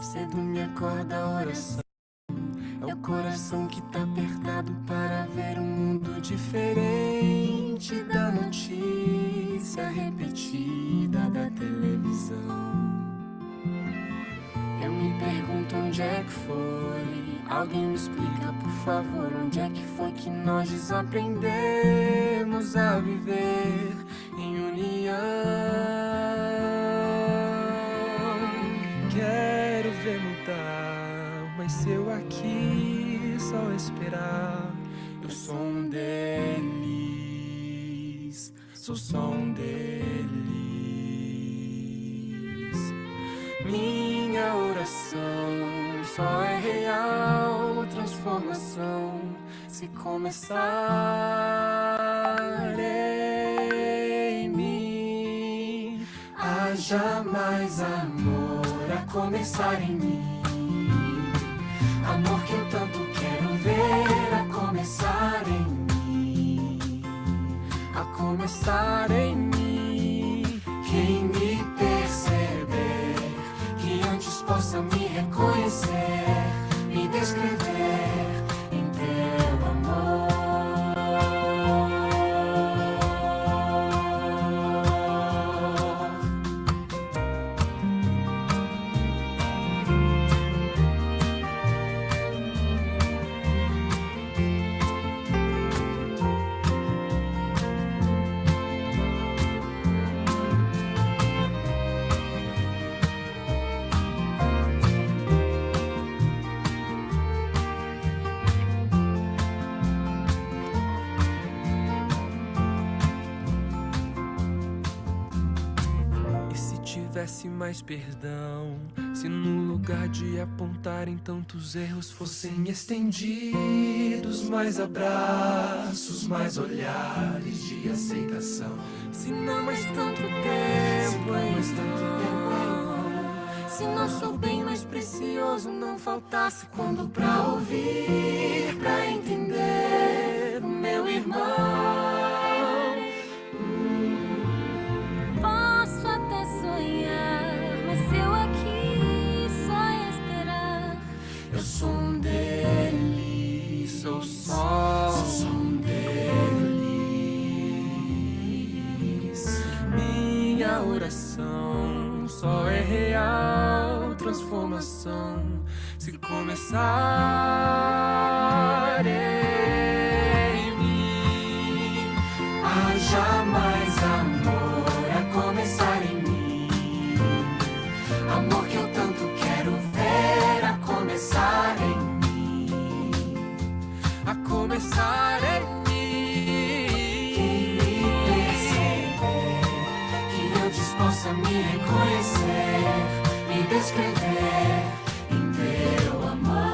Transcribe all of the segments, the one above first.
Cedo me acorda a oração. É o coração que tá apertado para ver um mundo diferente da notícia repetida da televisão. Eu me pergunto onde é que foi. Alguém me explica, por favor, onde é que foi que nós desaprendemos a viver em união. Quero ver mudar, mas se eu aqui só esperar, eu sou um deles, sou só um deles. Minha oração só é real transformação se começar em mim. Haja mais amor a começar em mim. Amor que eu tanto quero ver a começar em mim. A começar em mim. Quem me perceber, que antes possa me reconhecer, me descrever em teu amor. Tivesse mais perdão, se no lugar de apontarem tantos erros fossem estendidos mais abraços, mais olhares de aceitação. Se não mais tanto tempo em vão, se nosso bem mais precioso não faltasse quando pra ouvir, pra entender o meu irmão. Eu sou um deles, sou só um deles. Minha oração só é real transformação se começar em mim. Haja mais amor a começar em mim. Amor que eu tanto quero ver a começar em mim, a começar em mim. Quem me perceber, que antes possa me reconhecer, me descrever em teu amor.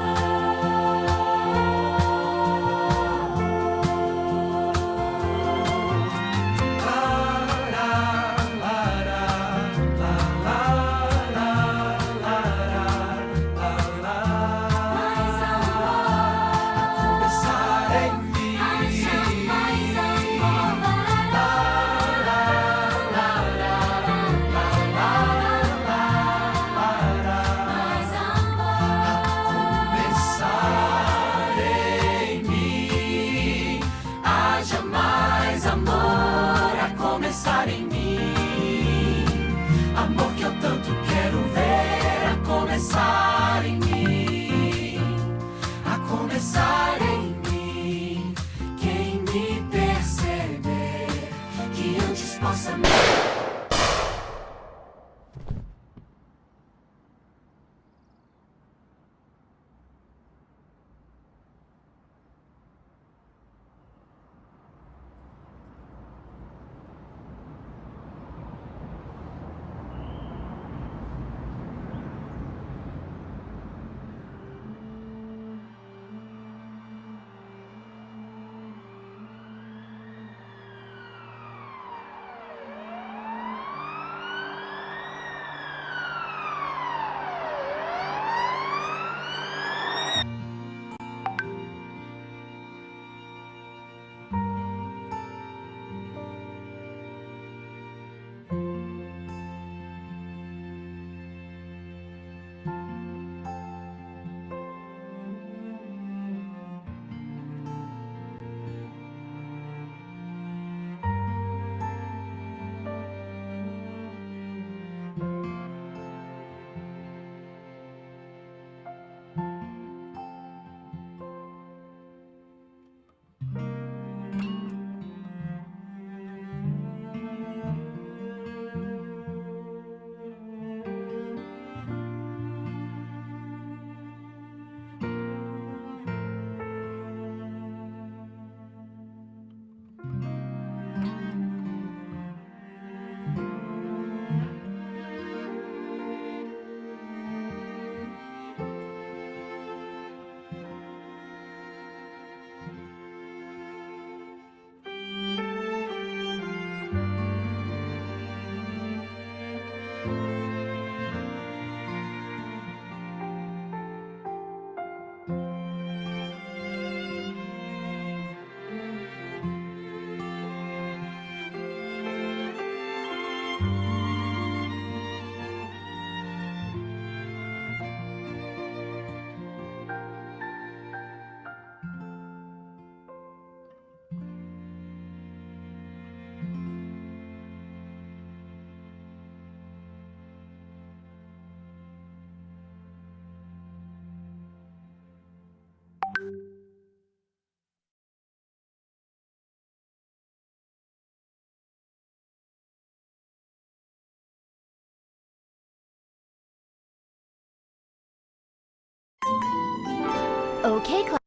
Okay, class.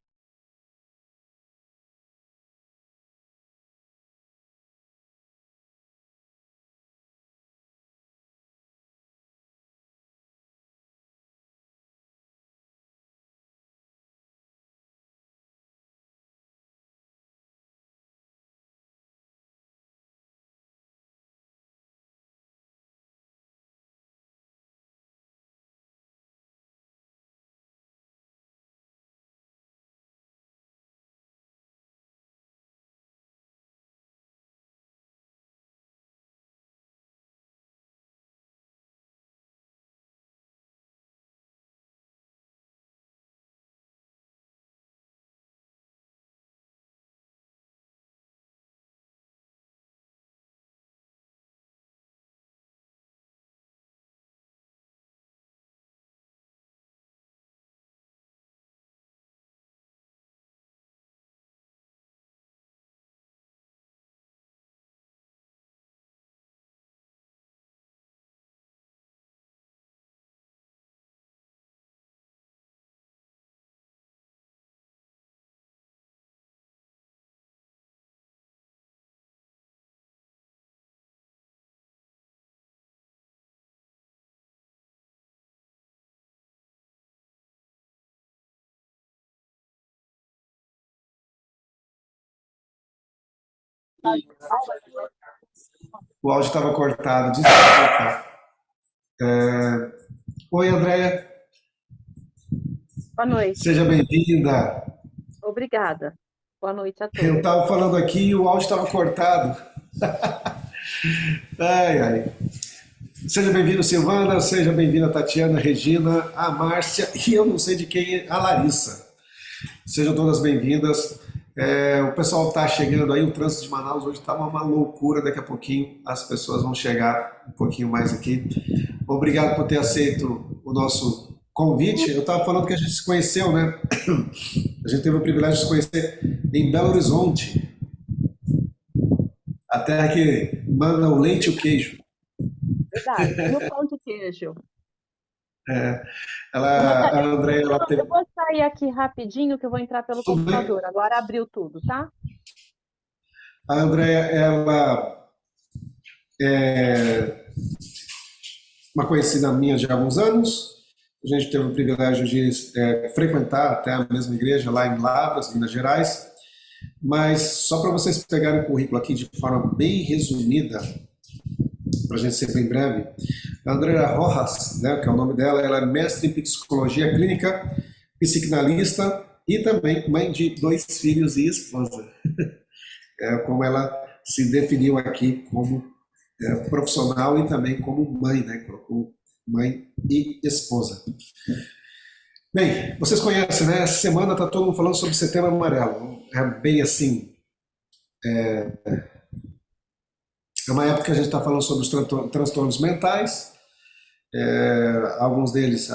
O áudio estava cortado, desculpa. Oi, Andréia, Boa noite. seja bem-vinda. Obrigada. Boa noite a Eu todos. estava falando aqui e o áudio estava cortado. Ai, ai. Seja bem-vindo, Silvana, seja bem-vinda, Tatiana, Regina, a Márcia e eu não sei de quem é a Larissa. Sejam todas bem-vindas. O pessoal está chegando aí, o trânsito de Manaus hoje está uma loucura, daqui a pouquinho as pessoas vão chegar um pouquinho mais aqui. Obrigado por ter aceito o nosso convite. Eu estava falando que a gente se conheceu, né? A gente teve o privilégio de se conhecer em Belo Horizonte, a terra que manda o leite e o queijo. Verdade. E o pão de queijo? A Andréia, ela teve... Eu vou sair aqui rapidinho, que eu vou entrar pelo Tudo bem? computador. Agora abriu tudo, tá? A Andréia, ela é uma conhecida minha de há alguns anos. A gente teve o privilégio de frequentar até a mesma igreja lá em Lavras, Minas Gerais. Mas só para vocês pegarem o currículo aqui de forma bem resumida, para a gente ser bem breve, a Andrea Rojas, né, que é o nome dela, ela é mestre em psicologia clínica, psicanalista e também mãe de 2 filhos e esposa. É como ela se definiu aqui como profissional e também como mãe, né, colocou mãe e esposa. Bem, vocês conhecem, né? Essa semana está todo mundo falando sobre Setembro Amarelo. É bem assim, é uma época que a gente está falando sobre os transtornos mentais, alguns deles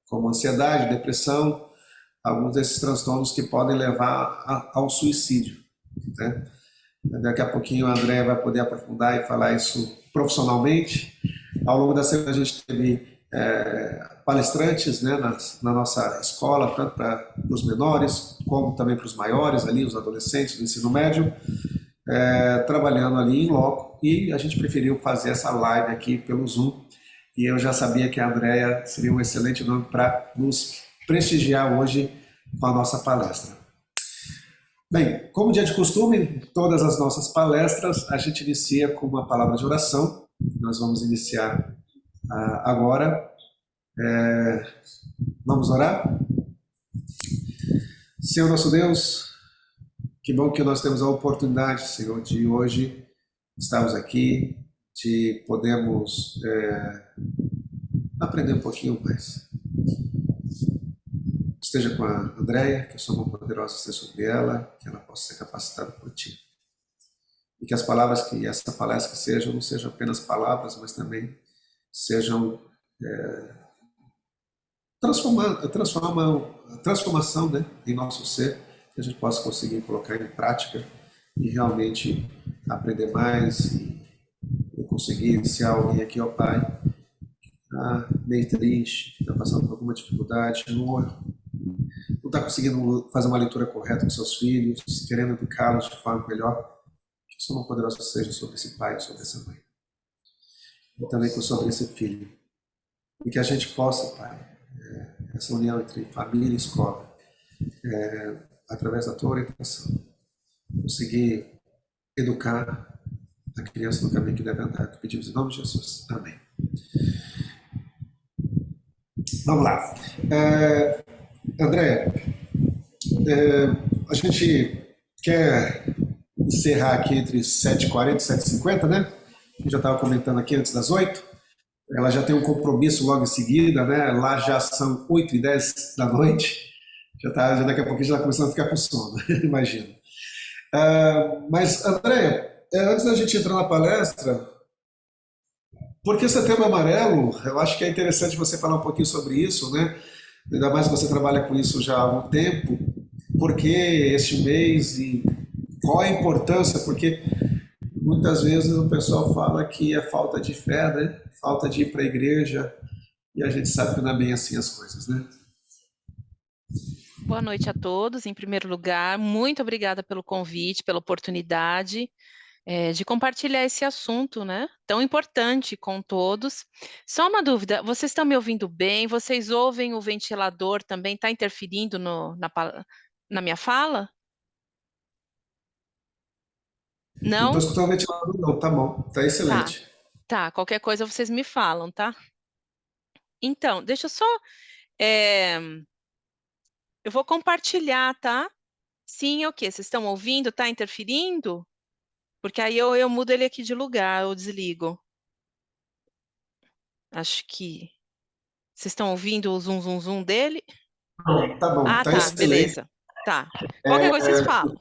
como ansiedade, depressão, alguns desses transtornos que podem levar ao suicídio, né? Daqui a pouquinho a Andréia vai poder aprofundar e falar isso profissionalmente. Ao longo da semana a gente teve palestrantes, né, na nossa escola, tanto para os menores como também para os maiores, ali, os adolescentes do ensino médio, trabalhando ali em loco, e a gente preferiu fazer essa live aqui pelo Zoom, e eu já sabia que a Andréia seria um excelente nome para nos prestigiar hoje com a nossa palestra. Bem, como dia de costume, todas as nossas palestras a gente inicia com uma palavra de oração. Nós vamos iniciar agora. Vamos orar? Senhor nosso Deus, que bom que nós temos a oportunidade, Senhor, de hoje estarmos aqui, de podermos aprender um pouquinho mais. Esteja com a Andréia, que a sua mão poderosa esteja sobre ela, que ela possa ser capacitada por Ti. E que as palavras que essa palestra sejam, não sejam apenas palavras, mas também sejam transformação, né, em nosso ser, que a gente possa conseguir colocar em prática e realmente aprender mais e conseguir, se há alguém aqui, ó Pai, que está meio triste, que está passando por alguma dificuldade, não está conseguindo fazer uma leitura correta com seus filhos, querendo educá-los de forma melhor, que o Senhor poderoso seja sobre esse pai, sobre essa mãe, e também sobre esse filho. E que a gente possa, Pai, essa união entre família e escola, através da tua orientação, conseguir educar a criança no caminho que deve andar. Que pedimos em nome de Jesus. Amém. Vamos lá. André, a gente quer encerrar aqui entre 7h40 e 7h50, né? Eu já estava comentando aqui antes das 8. Ela já tem um compromisso logo em seguida, né? Lá já são 8h10 da noite. Já daqui a pouquinho já está começando a ficar com sono, imagino. Mas, André, antes da gente entrar na palestra, por que Setembro Amarelo? Eu acho que é interessante você falar um pouquinho sobre isso, né? Ainda mais que você trabalha com isso já há algum tempo. Por que este mês e qual a importância? Porque muitas vezes o pessoal fala que é falta de fé, né? Falta de ir para a igreja, e a gente sabe que não é bem assim as coisas, né? Boa noite a todos. Em primeiro lugar, muito obrigada pelo convite, pela oportunidade de compartilhar esse assunto, né, tão importante com todos. Só uma dúvida, vocês estão me ouvindo bem? Vocês ouvem o ventilador também? Está interferindo na minha fala? Não estou Não? escutando o ventilador, não, tá bom, tá Tá, excelente. tá. Qualquer coisa vocês me falam, tá? Então, deixa eu só... é, eu vou compartilhar, tá? Sim, é o quê? Vocês estão ouvindo? Tá interferindo? Porque aí eu mudo ele aqui de lugar, eu desligo. Acho que... Vocês estão ouvindo o zum, zum, zum dele? Tá bom, Ah, tá tá, excelente. beleza. Tá. Qualquer coisa vocês falam.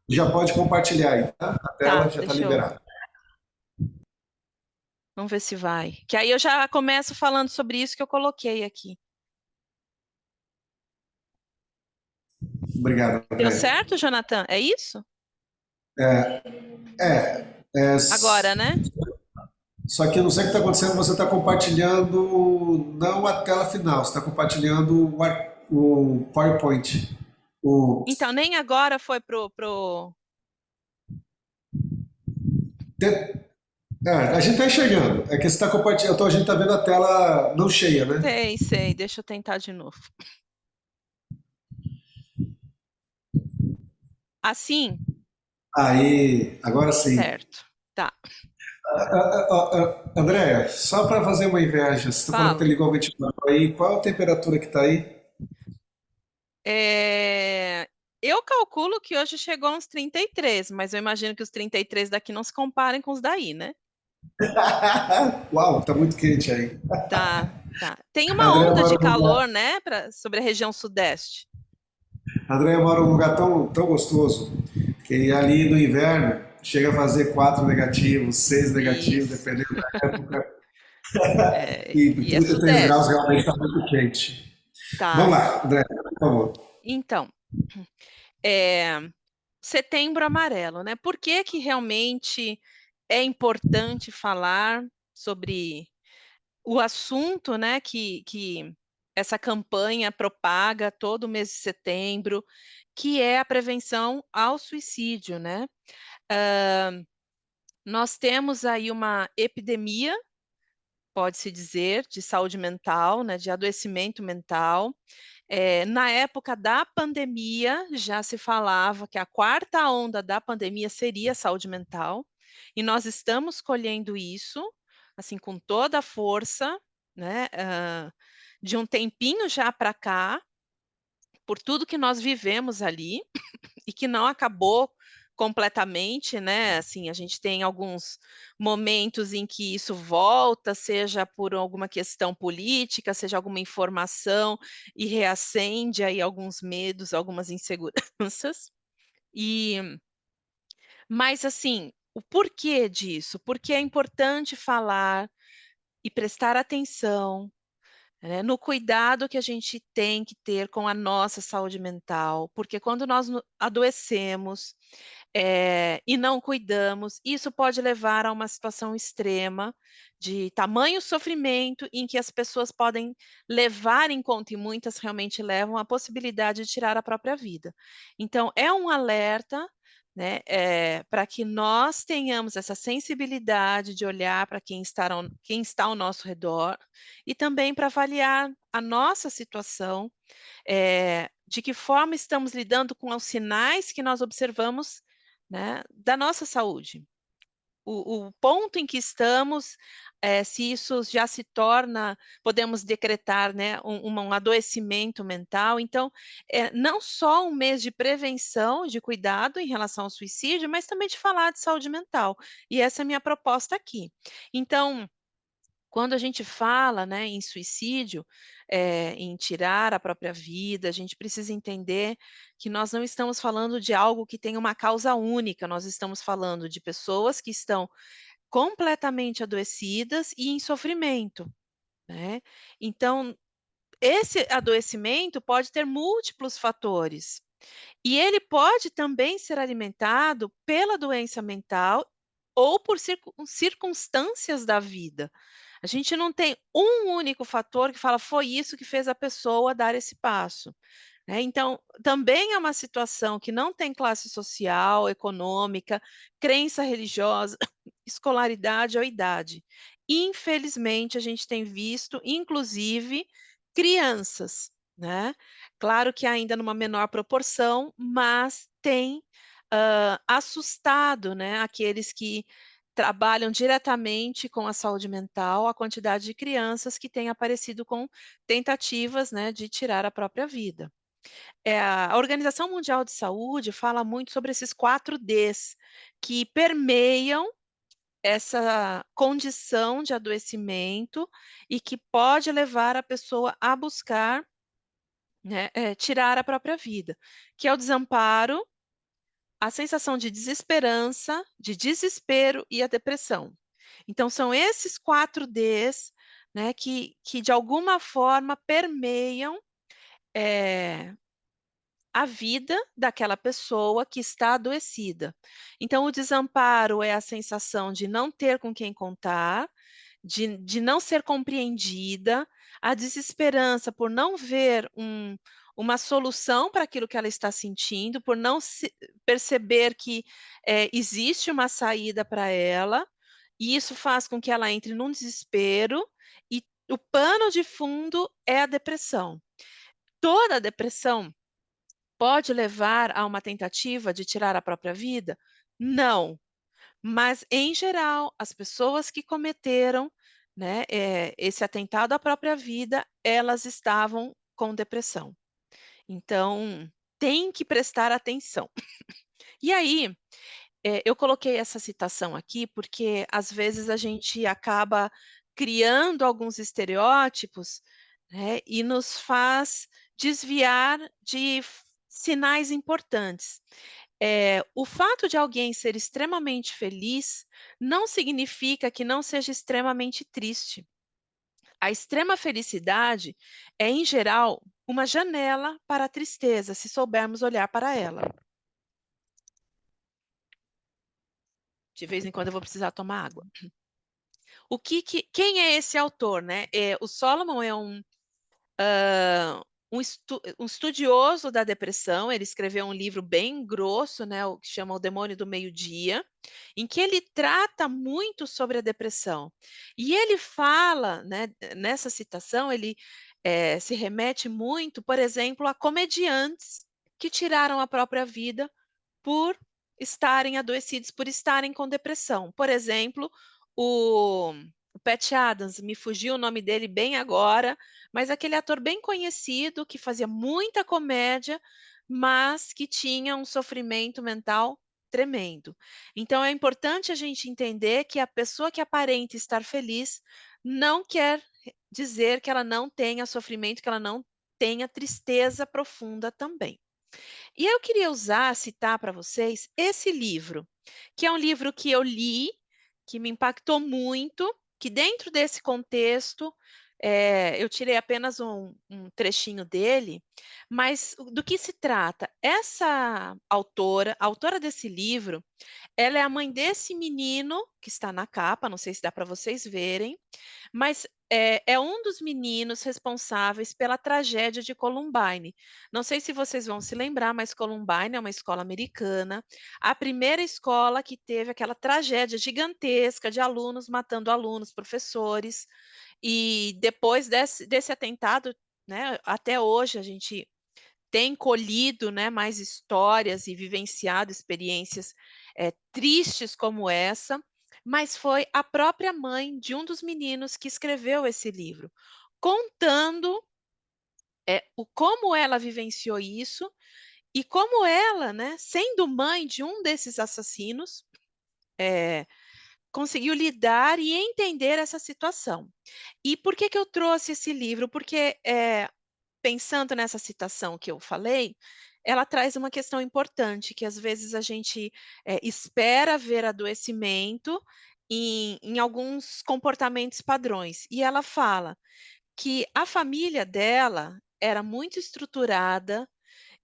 Já pode compartilhar aí, tá? A tela Tá, já está deixa eu... liberada. Vamos ver se vai. Que aí eu já começo falando sobre isso que eu coloquei aqui. Obrigado, Deu André. certo, Jonathan? É isso? É, Agora, né? só que eu não sei o que está acontecendo, você está compartilhando não a tela final, você está compartilhando o PowerPoint. O, Então, nem agora foi de- a gente está enxergando, é que você está compartilhando, então a gente está vendo a tela não cheia, né? Sei, sei. Deixa eu tentar de novo. Assim? Aí, agora sim. Certo. Tá. Andréia, só para fazer uma inveja, você falou que Fala. ligou o ventilador aí, qual a temperatura que está aí? Eu calculo que hoje chegou a uns 33, mas eu imagino que os 33 daqui não se comparem com os daí, né? Uau, tá muito quente aí. Tá, tá. Tem A uma Andréia onda mora de num lugar, calor, né, sobre a região sudeste. a Andréia mora num lugar tão gostoso que ali no inverno chega a fazer 4 negativos, 6 negativos, Isso. dependendo da época. E E é 33 graus sudeste. realmente está muito quente. Vamos Tá. lá, André, por favor. Então, é, Setembro Amarelo, né? Por que que realmente é importante falar sobre o assunto, né, que essa campanha propaga todo mês de setembro, que é a prevenção ao suicídio, né? Nós temos aí uma epidemia, pode-se dizer, de saúde mental, né, de adoecimento mental. Na época da pandemia, já se falava que a quarta onda da pandemia seria a saúde mental, e nós estamos colhendo isso, assim, com toda a força, né, de um tempinho já para cá, por tudo que nós vivemos ali, e que não acabou completamente, né? Assim, a gente tem alguns momentos em que isso volta, seja por alguma questão política, seja alguma informação, e reacende aí alguns medos, algumas inseguranças. Mas assim, o porquê disso? Porque é importante falar e prestar atenção né, no cuidado que a gente tem que ter com a nossa saúde mental, porque quando nós adoecemos, e não cuidamos, isso pode levar a uma situação extrema de tamanho sofrimento em que as pessoas podem levar em conta, e muitas realmente levam, a possibilidade de tirar a própria vida. Então, é um alerta, né, para que nós tenhamos essa sensibilidade de olhar para quem está ao nosso redor, e também para avaliar a nossa situação, de que forma estamos lidando com os sinais que nós observamos, né, da nossa saúde. O ponto em que estamos, se isso já se torna, podemos decretar, né, um adoecimento mental. Então, não só um mês de prevenção, de cuidado em relação ao suicídio, mas também de falar de saúde mental. E essa é a minha proposta aqui. Então, quando a gente fala, né, em suicídio, em tirar a própria vida, a gente precisa entender que nós não estamos falando de algo que tem uma causa única, nós estamos falando de pessoas que estão completamente adoecidas e em sofrimento, né. Então, esse adoecimento pode ter múltiplos fatores, e ele pode também ser alimentado pela doença mental ou por circunstâncias da vida. A gente não tem um único fator que fala: "Foi isso que fez a pessoa dar esse passo", né. Então, também é uma situação que não tem classe social, econômica, crença religiosa, escolaridade ou idade. Infelizmente, a gente tem visto, inclusive, crianças, né. Claro que ainda numa menor proporção, mas tem, assustado, né, aqueles que trabalham diretamente com a saúde mental, a quantidade de crianças que têm aparecido com tentativas, né, de tirar a própria vida. A Organização Mundial de Saúde fala muito sobre esses 4 Ds, que permeiam essa condição de adoecimento e que pode levar a pessoa a buscar, né, tirar a própria vida, que é o desamparo, a sensação de desesperança, de desespero e a depressão. Então são esses 4 Ds, né, que de alguma forma permeiam, eh, a vida daquela pessoa que está adoecida. Então o desamparo é a sensação de não ter com quem contar, de não ser compreendida, a desesperança por não ver uma solução para aquilo que ela está sentindo, por não perceber que, existe uma saída para ela, e isso faz com que ela entre num desespero, e o pano de fundo é a depressão. Toda depressão pode levar a uma tentativa de tirar a própria vida? Não. Mas, em geral, as pessoas que cometeram, né, esse atentado à própria vida, elas estavam com depressão. Então, tem que prestar atenção. E aí, eu coloquei essa citação aqui, porque às vezes a gente acaba criando alguns estereótipos, né, e nos faz desviar de sinais importantes. O fato de alguém ser extremamente feliz não significa que não seja extremamente triste. A extrema felicidade é, em geral, uma janela para a tristeza, se soubermos olhar para ela. De vez em quando eu vou precisar tomar água. Quem é esse autor, né? O Solomon é um estudioso da depressão. Ele escreveu um livro bem grosso, né, o que chama O Demônio do Meio-Dia, em que ele trata muito sobre a depressão. E ele fala, né, nessa citação, ele se remete muito, por exemplo, a comediantes que tiraram a própria vida por estarem adoecidos, por estarem com depressão. Por exemplo, o Patch Adams, me fugiu o nome dele bem agora, mas aquele ator bem conhecido que fazia muita comédia, mas que tinha um sofrimento mental tremendo. Então é importante a gente entender que a pessoa que aparenta estar feliz não quer dizer que ela não tenha sofrimento, que ela não tenha tristeza profunda também. E eu queria citar para vocês esse livro, que é um livro que eu li, que me impactou muito, que dentro desse contexto Eu tirei apenas um trechinho dele, mas do que se trata? Essa autora, a autora desse livro, ela é a mãe desse menino que está na capa, não sei se dá para vocês verem, mas é um dos meninos responsáveis pela tragédia de Columbine. Não sei se vocês vão se lembrar, mas Columbine é uma escola americana, a primeira escola que teve aquela tragédia gigantesca de alunos matando alunos, professores, e depois desse atentado, né, até hoje a gente tem colhido, né, mais histórias e vivenciado experiências, tristes como essa, mas foi a própria mãe de um dos meninos que escreveu esse livro, contando, o como ela vivenciou isso e como ela, né, sendo mãe de um desses assassinos, conseguiu lidar e entender essa situação. E por que que eu trouxe esse livro? Porque, pensando nessa citação que eu falei, ela traz uma questão importante, que às vezes a gente, espera ver adoecimento em alguns comportamentos padrões. E ela fala que a família dela era muito estruturada,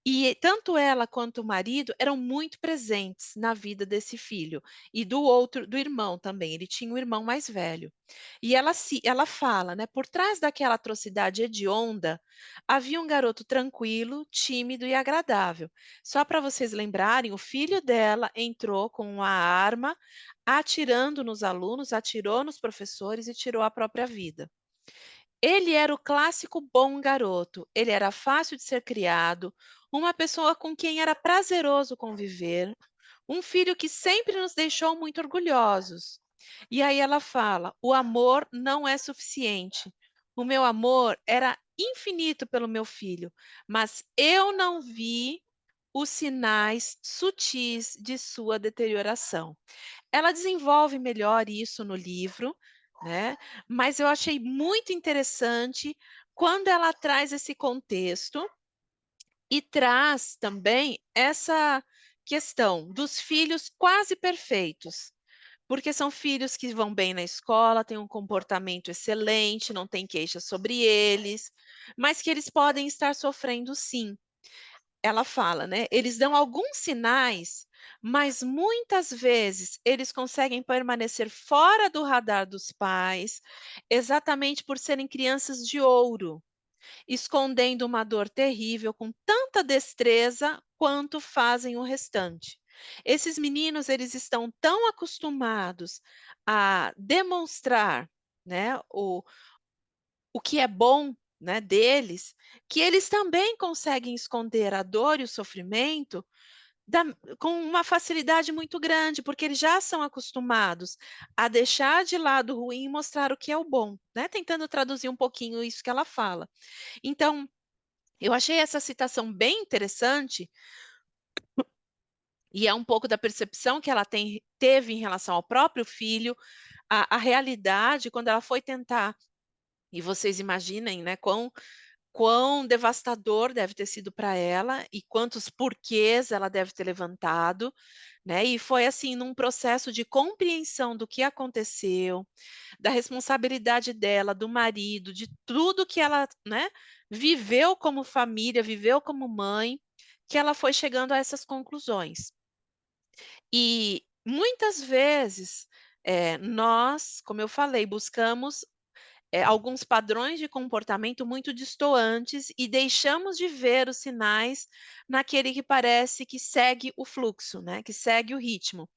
e tanto ela quanto o marido eram muito presentes na vida desse filho, e do irmão também, ele tinha um irmão mais velho. E ela fala, né, por trás daquela atrocidade hedionda, havia um garoto tranquilo, tímido e agradável. Só para vocês lembrarem, o filho dela entrou com uma arma, atirando nos alunos, atirou nos professores e tirou a própria vida. Ele era o clássico bom garoto, ele era fácil de ser criado, uma pessoa com quem era prazeroso conviver, um filho que sempre nos deixou muito orgulhosos. E aí ela fala: "O amor não é suficiente. O meu amor era infinito pelo meu filho, mas eu não vi os sinais sutis de sua deterioração". Ela desenvolve melhor isso no livro, né, mas eu achei muito interessante quando ela traz esse contexto e traz também essa questão dos filhos quase perfeitos, porque são filhos que vão bem na escola, têm um comportamento excelente, não tem queixa sobre eles, mas que eles podem estar sofrendo sim. Ela fala, né, eles dão alguns sinais, mas muitas vezes eles conseguem permanecer fora do radar dos pais, exatamente por serem crianças de ouro, escondendo uma dor terrível com tanta destreza quanto fazem o restante. Esses meninos, eles estão tão acostumados a demonstrar, né, o que é bom, né, deles, que eles também conseguem esconder a dor e o sofrimento da com uma facilidade muito grande, porque eles já são acostumados a deixar de lado o ruim e mostrar o que é o bom, né, tentando traduzir um pouquinho isso que ela fala. Então, eu achei essa citação bem interessante, e é um pouco da percepção que ela teve em relação ao próprio filho, a realidade quando ela foi tentar, e vocês imaginem, né, quão devastador deve ter sido para ela e quantos porquês ela deve ter levantado, né, e foi assim num processo de compreensão do que aconteceu, da responsabilidade dela, do marido, de tudo que ela, né, viveu como família, viveu como mãe, que ela foi chegando a essas conclusões. E muitas vezes, nós, como eu falei, buscamos alguns padrões de comportamento muito destoantes e deixamos de ver os sinais naquele que parece que segue o fluxo, né, que segue o ritmo.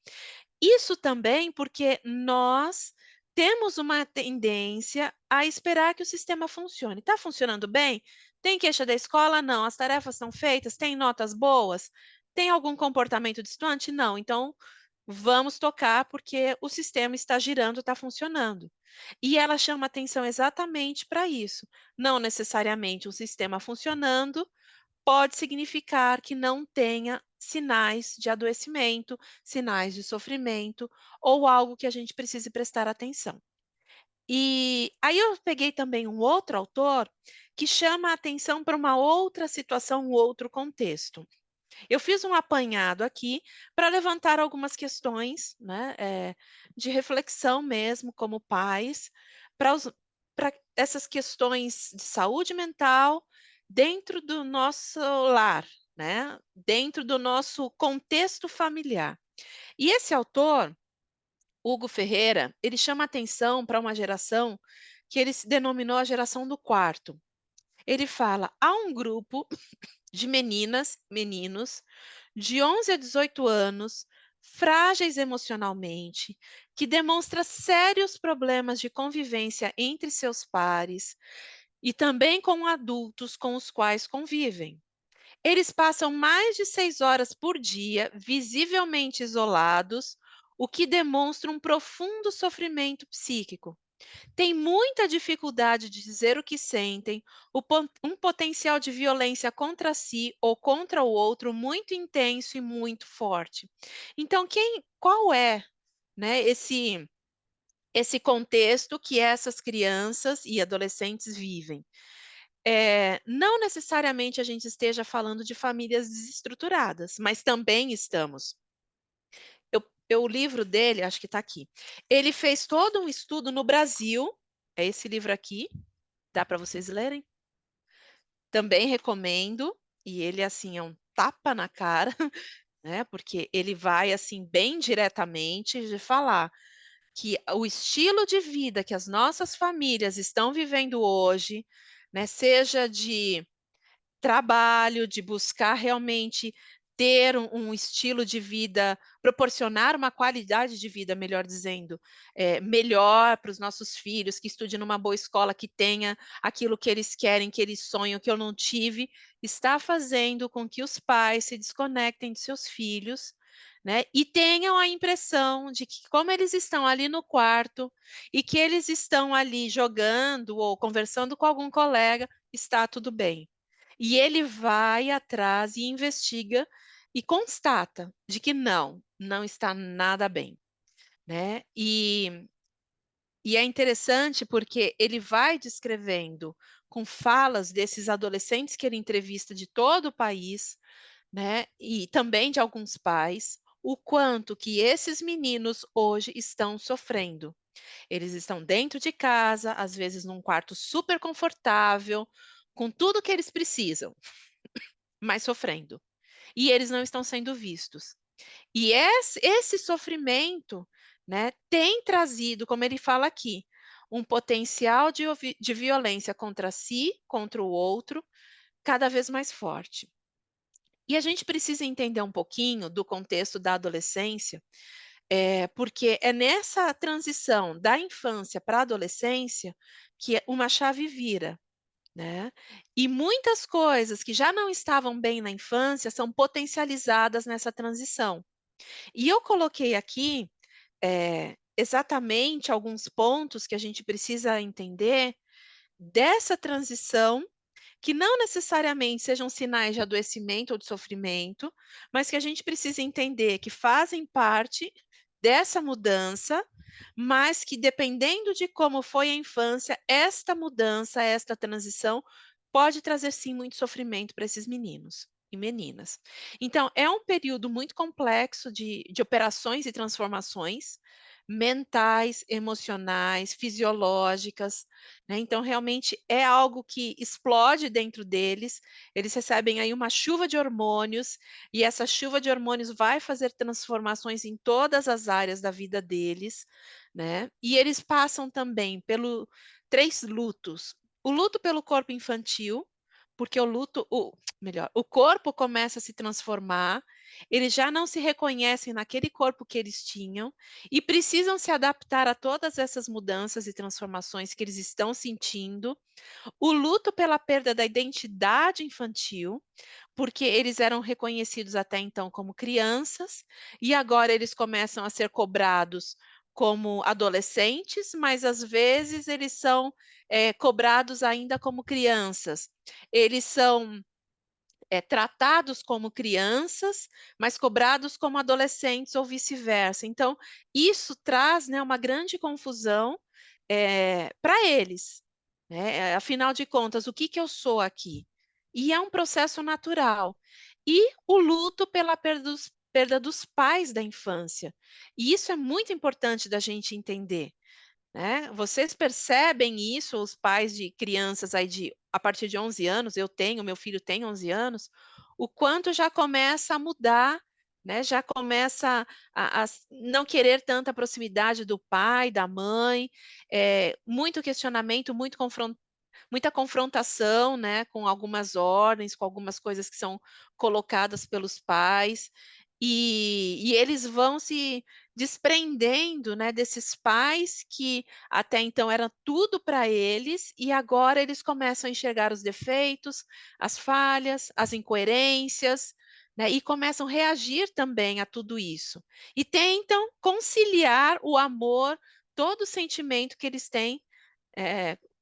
Isso também porque nós temos uma tendência a esperar que o sistema funcione. Está funcionando bem? Tem queixa da escola? Não. As tarefas estão feitas? Tem notas boas? Tem algum comportamento distante? Não. Então, vamos tocar porque o sistema está girando, está funcionando. E ela chama atenção exatamente para isso. Não necessariamente um sistema funcionando pode significar que não tenha sinais de adoecimento, sinais de sofrimento ou algo que a gente precise prestar atenção. E aí eu peguei também um outro autor que chama a atenção para uma outra situação, um outro contexto. Eu fiz um apanhado aqui para levantar algumas questões, né, de reflexão mesmo como pais, para os para essas questões de saúde mental dentro do nosso lar, né? Dentro do nosso contexto familiar. E esse autor, Hugo Ferreira, ele chama atenção para uma geração que ele se denominou a geração do quarto. Ele fala: há um grupo de meninas, meninos, de 11 a 18 anos, frágeis emocionalmente, que demonstra sérios problemas de convivência entre seus pares e também com adultos com os quais convivem. Eles passam mais de 6 horas por dia, visivelmente isolados, o que demonstra um profundo sofrimento psíquico. Têm muita dificuldade de dizer o que sentem, um potencial de violência contra si ou contra o outro muito intenso e muito forte. Então, qual é, né, esse contexto que essas crianças e adolescentes vivem? Não necessariamente a gente esteja falando de famílias desestruturadas, mas também estamos. O livro dele, acho que está aqui. Ele fez todo um estudo no Brasil. É esse livro aqui, dá para vocês lerem? Também recomendo. E ele, assim, é um tapa na cara, né? Porque ele vai, assim, bem diretamente de falar que o estilo de vida que as nossas famílias estão vivendo hoje, né? Seja de trabalho, de buscar realmente ter um estilo de vida, proporcionar uma qualidade de vida, melhor dizendo, melhor para os nossos filhos, que estudem numa boa escola, que tenha aquilo que eles querem, que eles sonham, que eu não tive, está fazendo com que os pais se desconectem de seus filhos, né, e tenham a impressão de que, como eles estão ali no quarto e que eles estão ali jogando ou conversando com algum colega, está tudo bem. E ele vai atrás e investiga e constata de que não está nada bem, né? E é interessante porque ele vai descrevendo com falas desses adolescentes que ele entrevista de todo o país, né? E também de alguns pais, o quanto que esses meninos hoje estão sofrendo. Eles estão dentro de casa, às vezes num quarto super confortável, com tudo que eles precisam, mas sofrendo. E eles não estão sendo vistos. E esse sofrimento, né, tem trazido, como ele fala aqui, um potencial de violência contra si, contra o outro, cada vez mais forte. E a gente precisa entender um pouquinho do contexto da adolescência, porque é nessa transição da infância para a adolescência que uma chave vira. Né? E muitas coisas que já não estavam bem na infância são potencializadas nessa transição. E eu coloquei aqui exatamente alguns pontos que a gente precisa entender dessa transição, que não necessariamente sejam sinais de adoecimento ou de sofrimento, mas que a gente precisa entender que fazem parte dessa mudança, mas que dependendo de como foi a infância, esta mudança, esta transição, pode trazer sim muito sofrimento para esses meninos e meninas. Então, é um período muito complexo de operações e transformações mentais, emocionais, fisiológicas, né? Então, realmente é algo que explode dentro deles, eles recebem aí uma chuva de hormônios, e essa chuva de hormônios vai fazer transformações em todas as áreas da vida deles, né? E eles passam também pelo 3 lutos. O luto pelo corpo infantil, porque o corpo começa a se transformar, eles já não se reconhecem naquele corpo que eles tinham e precisam se adaptar a todas essas mudanças e transformações que eles estão sentindo. O luto pela perda da identidade infantil, porque eles eram reconhecidos até então como crianças e agora eles começam a ser cobrados como adolescentes, mas às vezes eles são cobrados ainda como crianças. Eles são tratados como crianças, mas cobrados como adolescentes ou vice-versa. Então, isso traz, né, uma grande confusão para eles, né? Afinal de contas, o que que eu sou aqui? E é um processo natural. E o luto pela perda dos pais da infância. E isso é muito importante da gente entender. né? Vocês percebem isso, os pais de crianças aí a partir de 11 anos, meu filho tem 11 anos, o quanto já começa a mudar, né? Já começa a não querer tanta proximidade do pai, da mãe, muito questionamento, muita confrontação, né, com algumas ordens, com algumas coisas que são colocadas pelos pais, e eles vão se desprendendo, né, desses pais que até então era tudo para eles, e agora eles começam a enxergar os defeitos, as falhas, as incoerências, né, e começam a reagir também a tudo isso. E tentam conciliar o amor, todo o sentimento que eles têm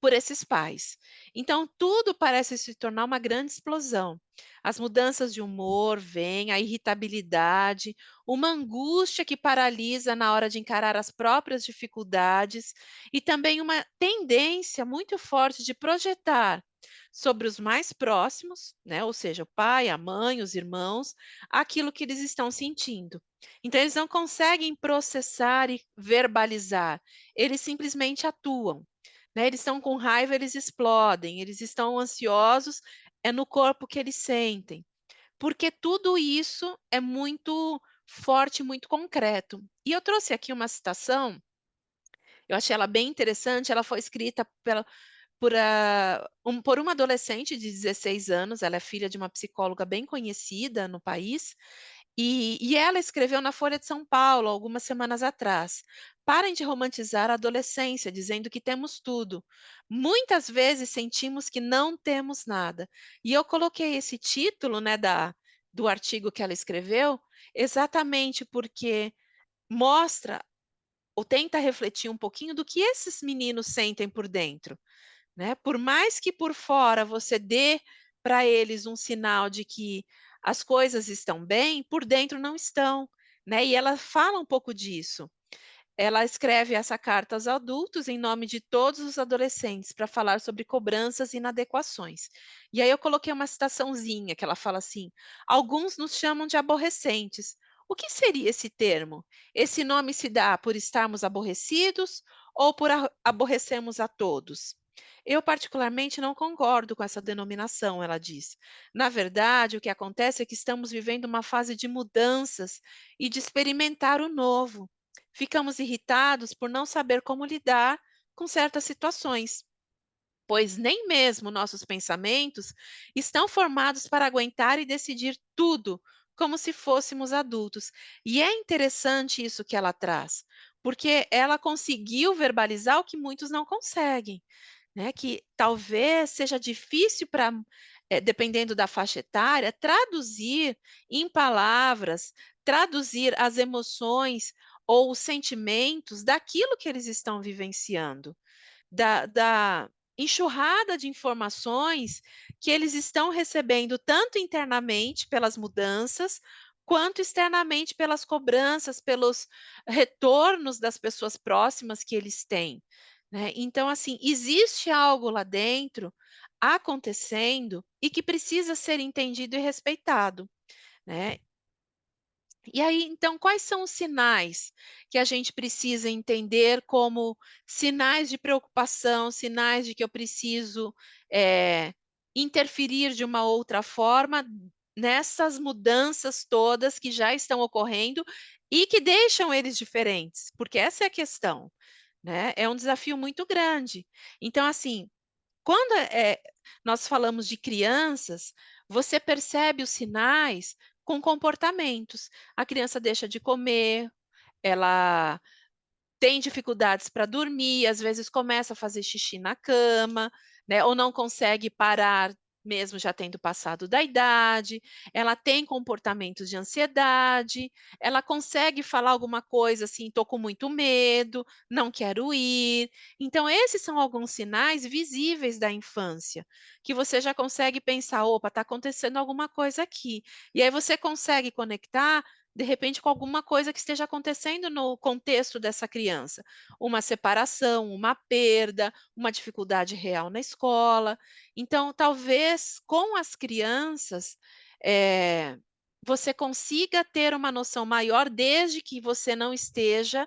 por esses pais. Então, tudo parece se tornar uma grande explosão. As mudanças de humor vêm, a irritabilidade, uma angústia que paralisa na hora de encarar as próprias dificuldades e também uma tendência muito forte de projetar sobre os mais próximos, né, ou seja, o pai, a mãe, os irmãos, aquilo que eles estão sentindo. Então, eles não conseguem processar e verbalizar, eles simplesmente atuam. Né, eles estão com raiva, eles explodem, eles estão ansiosos, é no corpo que eles sentem. Porque tudo isso é muito forte, muito concreto. E eu trouxe aqui uma citação, eu achei ela bem interessante, ela foi escrita por uma adolescente de 16 anos, ela é filha de uma psicóloga bem conhecida no país, e ela escreveu na Folha de São Paulo, algumas semanas atrás: "Parem de romantizar a adolescência, dizendo que temos tudo. Muitas vezes sentimos que não temos nada". E eu coloquei esse título, né, do artigo que ela escreveu, exatamente porque mostra ou tenta refletir um pouquinho do que esses meninos sentem por dentro, né. Por mais que por fora você dê para eles um sinal de que as coisas estão bem, por dentro não estão, né. E ela fala um pouco disso. Ela escreve essa carta aos adultos em nome de todos os adolescentes para falar sobre cobranças e inadequações. E aí eu coloquei uma citaçãozinha que ela fala assim: "Alguns nos chamam de aborrecentes. O que seria esse termo? Esse nome se dá por estarmos aborrecidos ou por aborrecermos a todos?" Eu particularmente não concordo com essa denominação, ela diz. Na verdade, o que acontece é que estamos vivendo uma fase de mudanças e de experimentar o novo. Ficamos irritados por não saber como lidar com certas situações, pois nem mesmo nossos pensamentos estão formados para aguentar e decidir tudo como se fôssemos adultos. E é interessante isso que ela traz, porque ela conseguiu verbalizar o que muitos não conseguem, né? Que talvez seja difícil para, dependendo da faixa etária, traduzir em palavras, traduzir as emoções ou os sentimentos daquilo que eles estão vivenciando, da enxurrada de informações que eles estão recebendo tanto internamente pelas mudanças, quanto externamente pelas cobranças, pelos retornos das pessoas próximas que eles têm, né. Então, assim, existe algo lá dentro acontecendo e que precisa ser entendido e respeitado, né. E aí, então, quais são os sinais que a gente precisa entender como sinais de preocupação, sinais de que eu preciso, eh, interferir de uma outra forma nessas mudanças todas que já estão ocorrendo e que deixam eles diferentes? Porque essa é a questão, né, é um desafio muito grande. Então, assim, quando, nós falamos de crianças, você percebe os sinais com comportamentos. A criança deixa de comer, ela tem dificuldades para dormir, às vezes começa a fazer xixi na cama, né, ou não consegue parar mesmo já tendo passado da idade, ela tem comportamentos de ansiedade, ela consegue falar alguma coisa assim: "Tô com muito medo, não quero ir". Então esses são alguns sinais visíveis da infância, que você já consegue pensar: "Opa, está acontecendo alguma coisa aqui". E aí você consegue conectar de repente, com alguma coisa que esteja acontecendo no contexto dessa criança, uma separação, uma perda, uma dificuldade real na escola. Então, talvez com as crianças, eh, você consiga ter uma noção maior, desde que você não esteja,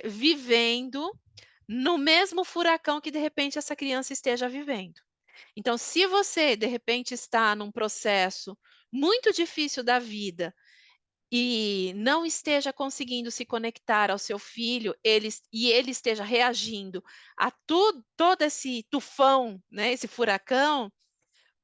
vivendo no mesmo furacão que de repente essa criança esteja vivendo. Então, se você de repente está num processo muito difícil da vida e não esteja conseguindo se conectar ao seu filho, ele esteja reagindo a todo esse tufão, né, esse furacão,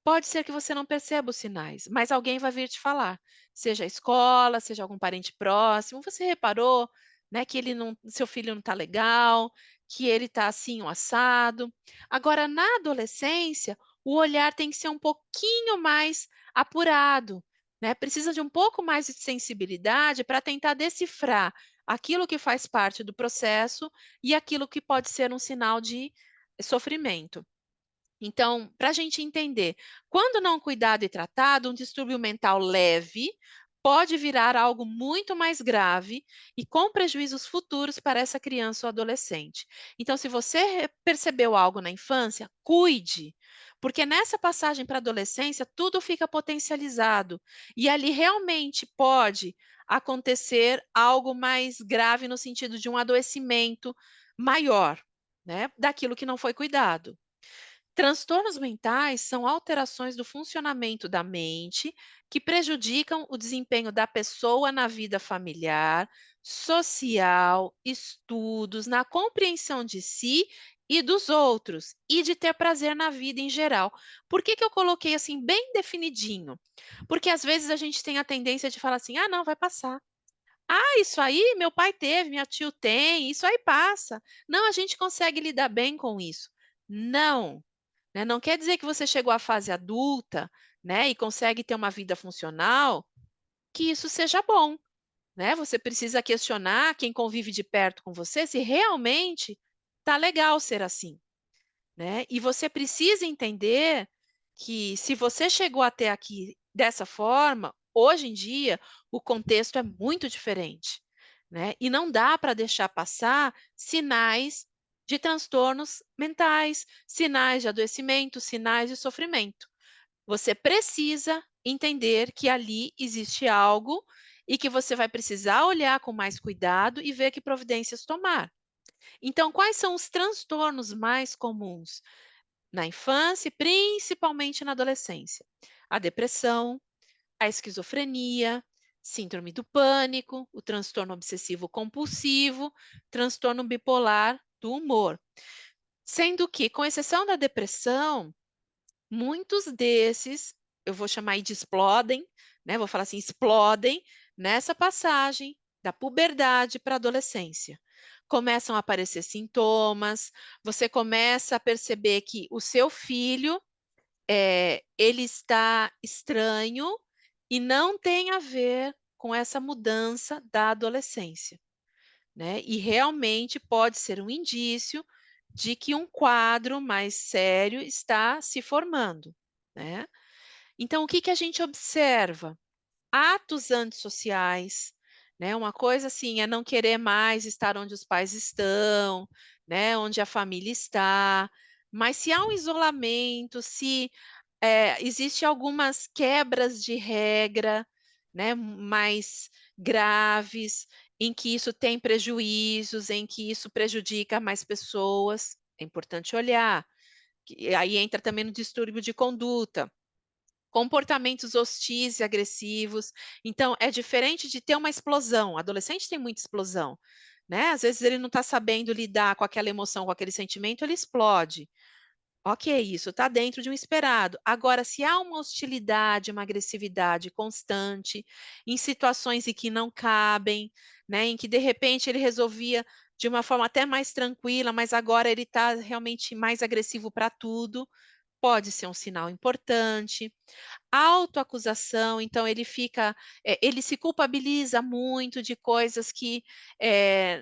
pode ser que você não perceba os sinais, mas alguém vai vir te falar, seja a escola, seja algum parente próximo. Você reparou, né, que ele não, seu filho não está legal, que ele está assim, um assado. Agora, na adolescência, o olhar tem que ser um pouquinho mais apurado, né? Precisa de um pouco mais de sensibilidade para tentar decifrar aquilo que faz parte do processo e aquilo que pode ser um sinal de sofrimento. Então, para a gente entender, quando não cuidado e tratado, um distúrbio mental leve pode virar algo muito mais grave e com prejuízos futuros para essa criança ou adolescente. Então, se você percebeu algo na infância, cuide, porque nessa passagem para a adolescência tudo fica potencializado e ali realmente pode acontecer algo mais grave no sentido de um adoecimento maior, né, daquilo que não foi cuidado. Transtornos mentais são alterações do funcionamento da mente que prejudicam o desempenho da pessoa na vida familiar, social, estudos, na compreensão de si e dos outros e de ter prazer na vida em geral. Por que que eu coloquei assim bem definidinho? Porque às vezes a gente tem a tendência de falar assim: "Ah, não, vai passar. Ah, isso aí meu pai teve, minha tio tem, isso aí passa. Não, a gente consegue lidar bem com isso". Não, né, não quer dizer que você chegou à fase adulta, né, e consegue ter uma vida funcional, que isso seja bom, né. Você precisa questionar quem convive de perto com você, se realmente tá legal ser assim, né. E você precisa entender que se você chegou até aqui dessa forma, hoje em dia o contexto é muito diferente, né, e não dá para deixar passar sinais de transtornos mentais, sinais de adoecimento, sinais de sofrimento. Você precisa entender que ali existe algo e que você vai precisar olhar com mais cuidado e ver que providências tomar. Então, quais são os transtornos mais comuns? Na infância e principalmente na adolescência. A depressão, a esquizofrenia, síndrome do pânico, o transtorno obsessivo compulsivo, transtorno bipolar do humor. Sendo que, com exceção da depressão, muitos desses, eu vou chamar aí de explodem, né? Vou falar assim, explodem nessa passagem da puberdade para a adolescência. Começam a aparecer sintomas, você começa a perceber que o seu filho ele está estranho e não tem a ver com essa mudança da adolescência, né. E realmente pode ser um indício de que um quadro mais sério está se formando, né. Então o que que a gente observa? Atos antissociais, né, uma coisa assim é não querer mais estar onde os pais estão, né, onde a família está, mas se há um isolamento, se existe algumas quebras de regra, né, mais graves, em que isso tem prejuízos, em que isso prejudica mais pessoas, é importante olhar. Que aí entra também no distúrbio de conduta, comportamentos hostis e agressivos. Então é diferente de ter uma explosão, adolescente tem muita explosão, né, às vezes ele não está sabendo lidar com aquela emoção, com aquele sentimento, ele explode. Ok, isso está dentro de um esperado. Agora, se há uma hostilidade, uma agressividade constante, em situações em que não cabem, né, em que de repente ele resolvia de uma forma até mais tranquila, mas agora ele está realmente mais agressivo para tudo, pode ser um sinal importante. Autoacusação, então ele fica, ele se culpabiliza muito de coisas que,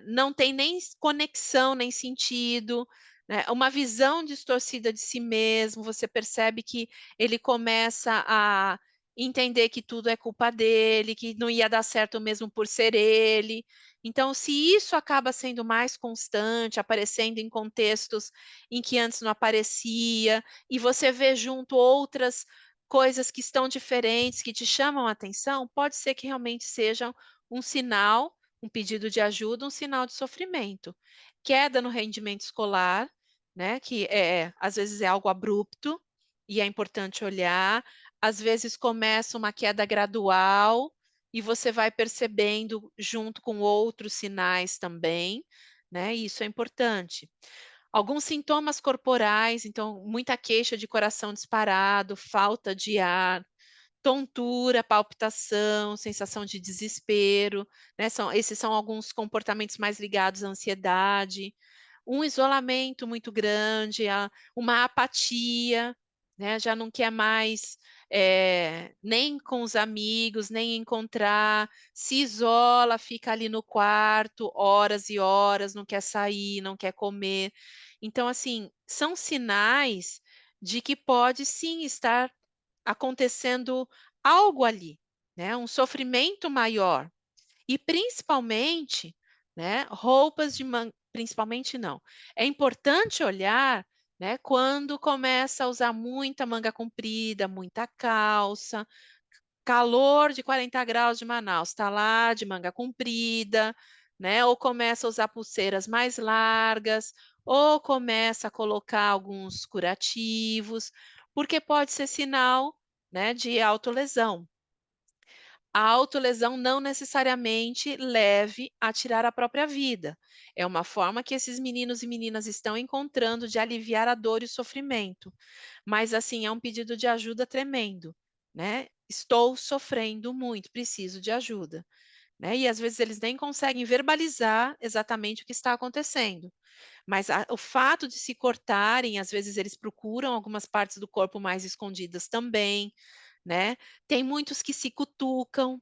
não tem nem conexão, nem sentido, né, uma visão distorcida de si mesmo, você percebe que ele começa a entender que tudo é culpa dele, que não ia dar certo mesmo por ser ele. Então, se isso acaba sendo mais constante, aparecendo em contextos em que antes não aparecia, e você vê junto outras coisas que estão diferentes, que te chamam a atenção, pode ser que realmente sejam um sinal um pedido de ajuda, um sinal de sofrimento. Queda no rendimento escolar, né, que às vezes é algo abrupto e é importante olhar, às vezes começa uma queda gradual e você vai percebendo junto com outros sinais também, né, e isso é importante. Alguns sintomas corporais, então muita queixa de coração disparado, falta de ar, tontura, palpitação, sensação de desespero, né, esses são alguns comportamentos mais ligados à ansiedade, um isolamento muito grande, uma apatia, né, já não quer mais, nem com os amigos, nem encontrar, se isola, fica ali no quarto horas e horas, não quer sair, não quer comer. Então, assim, são sinais de que pode sim estar acontecendo algo ali, né, um sofrimento maior. E principalmente, né, roupas de principalmente não. É importante olhar, né, quando começa a usar muita manga comprida, muita calça, calor de 40 graus de Manaus, está lá de manga comprida, né, ou começa a usar pulseiras mais largas, ou começa a colocar alguns curativos, porque pode ser sinal, né, de autolesão. A autolesão não necessariamente leve a tirar a própria vida. É uma forma que esses meninos e meninas estão encontrando de aliviar a dor e o sofrimento. Mas, assim, é um pedido de ajuda tremendo, né? Estou sofrendo muito, preciso de ajuda, né? E às vezes eles nem conseguem verbalizar exatamente o que está acontecendo. Mas o fato de se cortarem, às vezes eles procuram algumas partes do corpo mais escondidas também, né? Tem muitos que se cutucam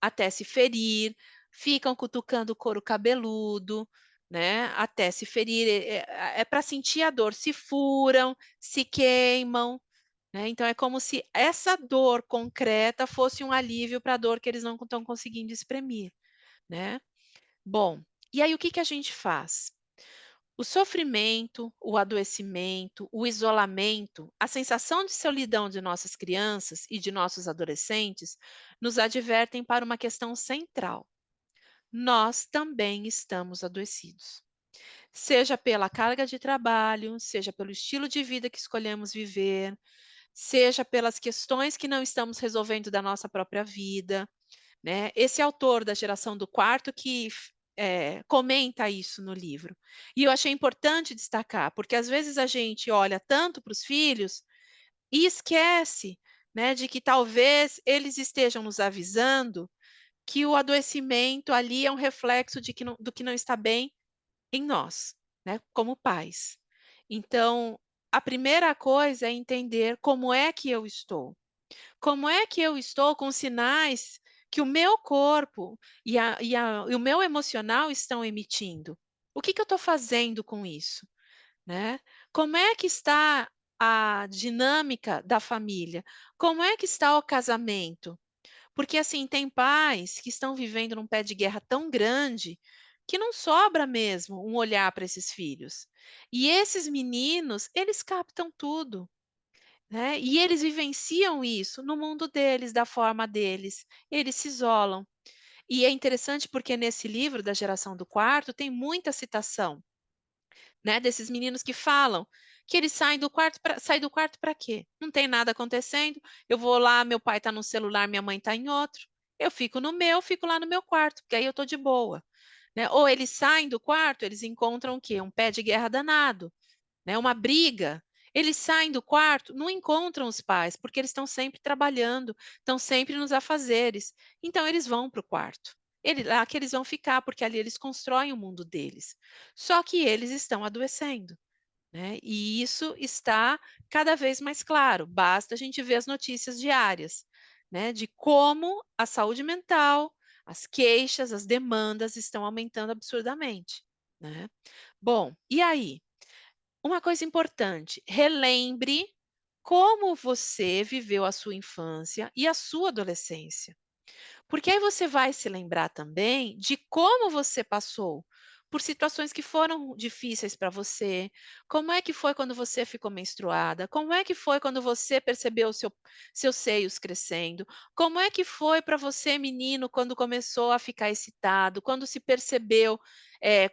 até se ferir, ficam cutucando o couro cabeludo, né, até se ferir, é para sentir a dor, se furam, se queimam, né, então é como se essa dor concreta fosse um alívio para a dor que eles não estão conseguindo exprimir, né. Bom, e aí o que que a gente faz? O sofrimento, o adoecimento, o isolamento, a sensação de solidão de nossas crianças e de nossos adolescentes nos advertem para uma questão central. Nós também estamos adoecidos. Seja pela carga de trabalho, seja pelo estilo de vida que escolhemos viver, seja pelas questões que não estamos resolvendo da nossa própria vida, né. Esse autor da geração do quarto que comenta isso no livro. E eu achei importante destacar, porque às vezes a gente olha tanto para os filhos e esquece, né, de que talvez eles estejam nos avisando que o adoecimento ali é um reflexo de do que não está bem em nós, né, como pais. Então, a primeira coisa é entender como é que eu estou. Como é que eu estou com sinais que o meu corpo e o meu emocional estão emitindo? O que que eu estou fazendo com isso, né? Como é que está a dinâmica da família? Como é que está o casamento? Porque, assim, tem pais que estão vivendo num pé de guerra tão grande que não sobra mesmo um olhar para esses filhos. E esses meninos, eles captam tudo, né, e eles vivenciam isso no mundo deles, da forma deles, eles se isolam. E é interessante porque nesse livro da Geração do Quarto tem muita citação, né, desses meninos que falam que eles saem do quarto para quê? Não tem nada acontecendo, eu vou lá, meu pai está no celular, minha mãe está em outro, eu fico no meu, fico lá no meu quarto, porque aí eu estou de boa, né. Ou eles saem do quarto, eles encontram o quê? Um pé de guerra danado, né, uma briga. Eles saem do quarto, não encontram os pais, porque eles estão sempre trabalhando, estão sempre nos afazeres. Então eles vão para o quarto. Lá que eles vão ficar, porque ali eles constroem o mundo deles. Só que eles estão adoecendo, né? E isso está cada vez mais claro. Basta a gente ver as notícias diárias, né, de como a saúde mental, as queixas, as demandas estão aumentando absurdamente, né? Bom, e aí? Uma coisa importante, relembre como você viveu a sua infância e a sua adolescência. Porque aí você vai se lembrar também de como você passou por situações que foram difíceis para você. Como é que foi quando você ficou menstruada? Como é que foi quando você percebeu seus seios crescendo? Como é que foi para você, menino, quando começou a ficar excitado? Quando se percebeu,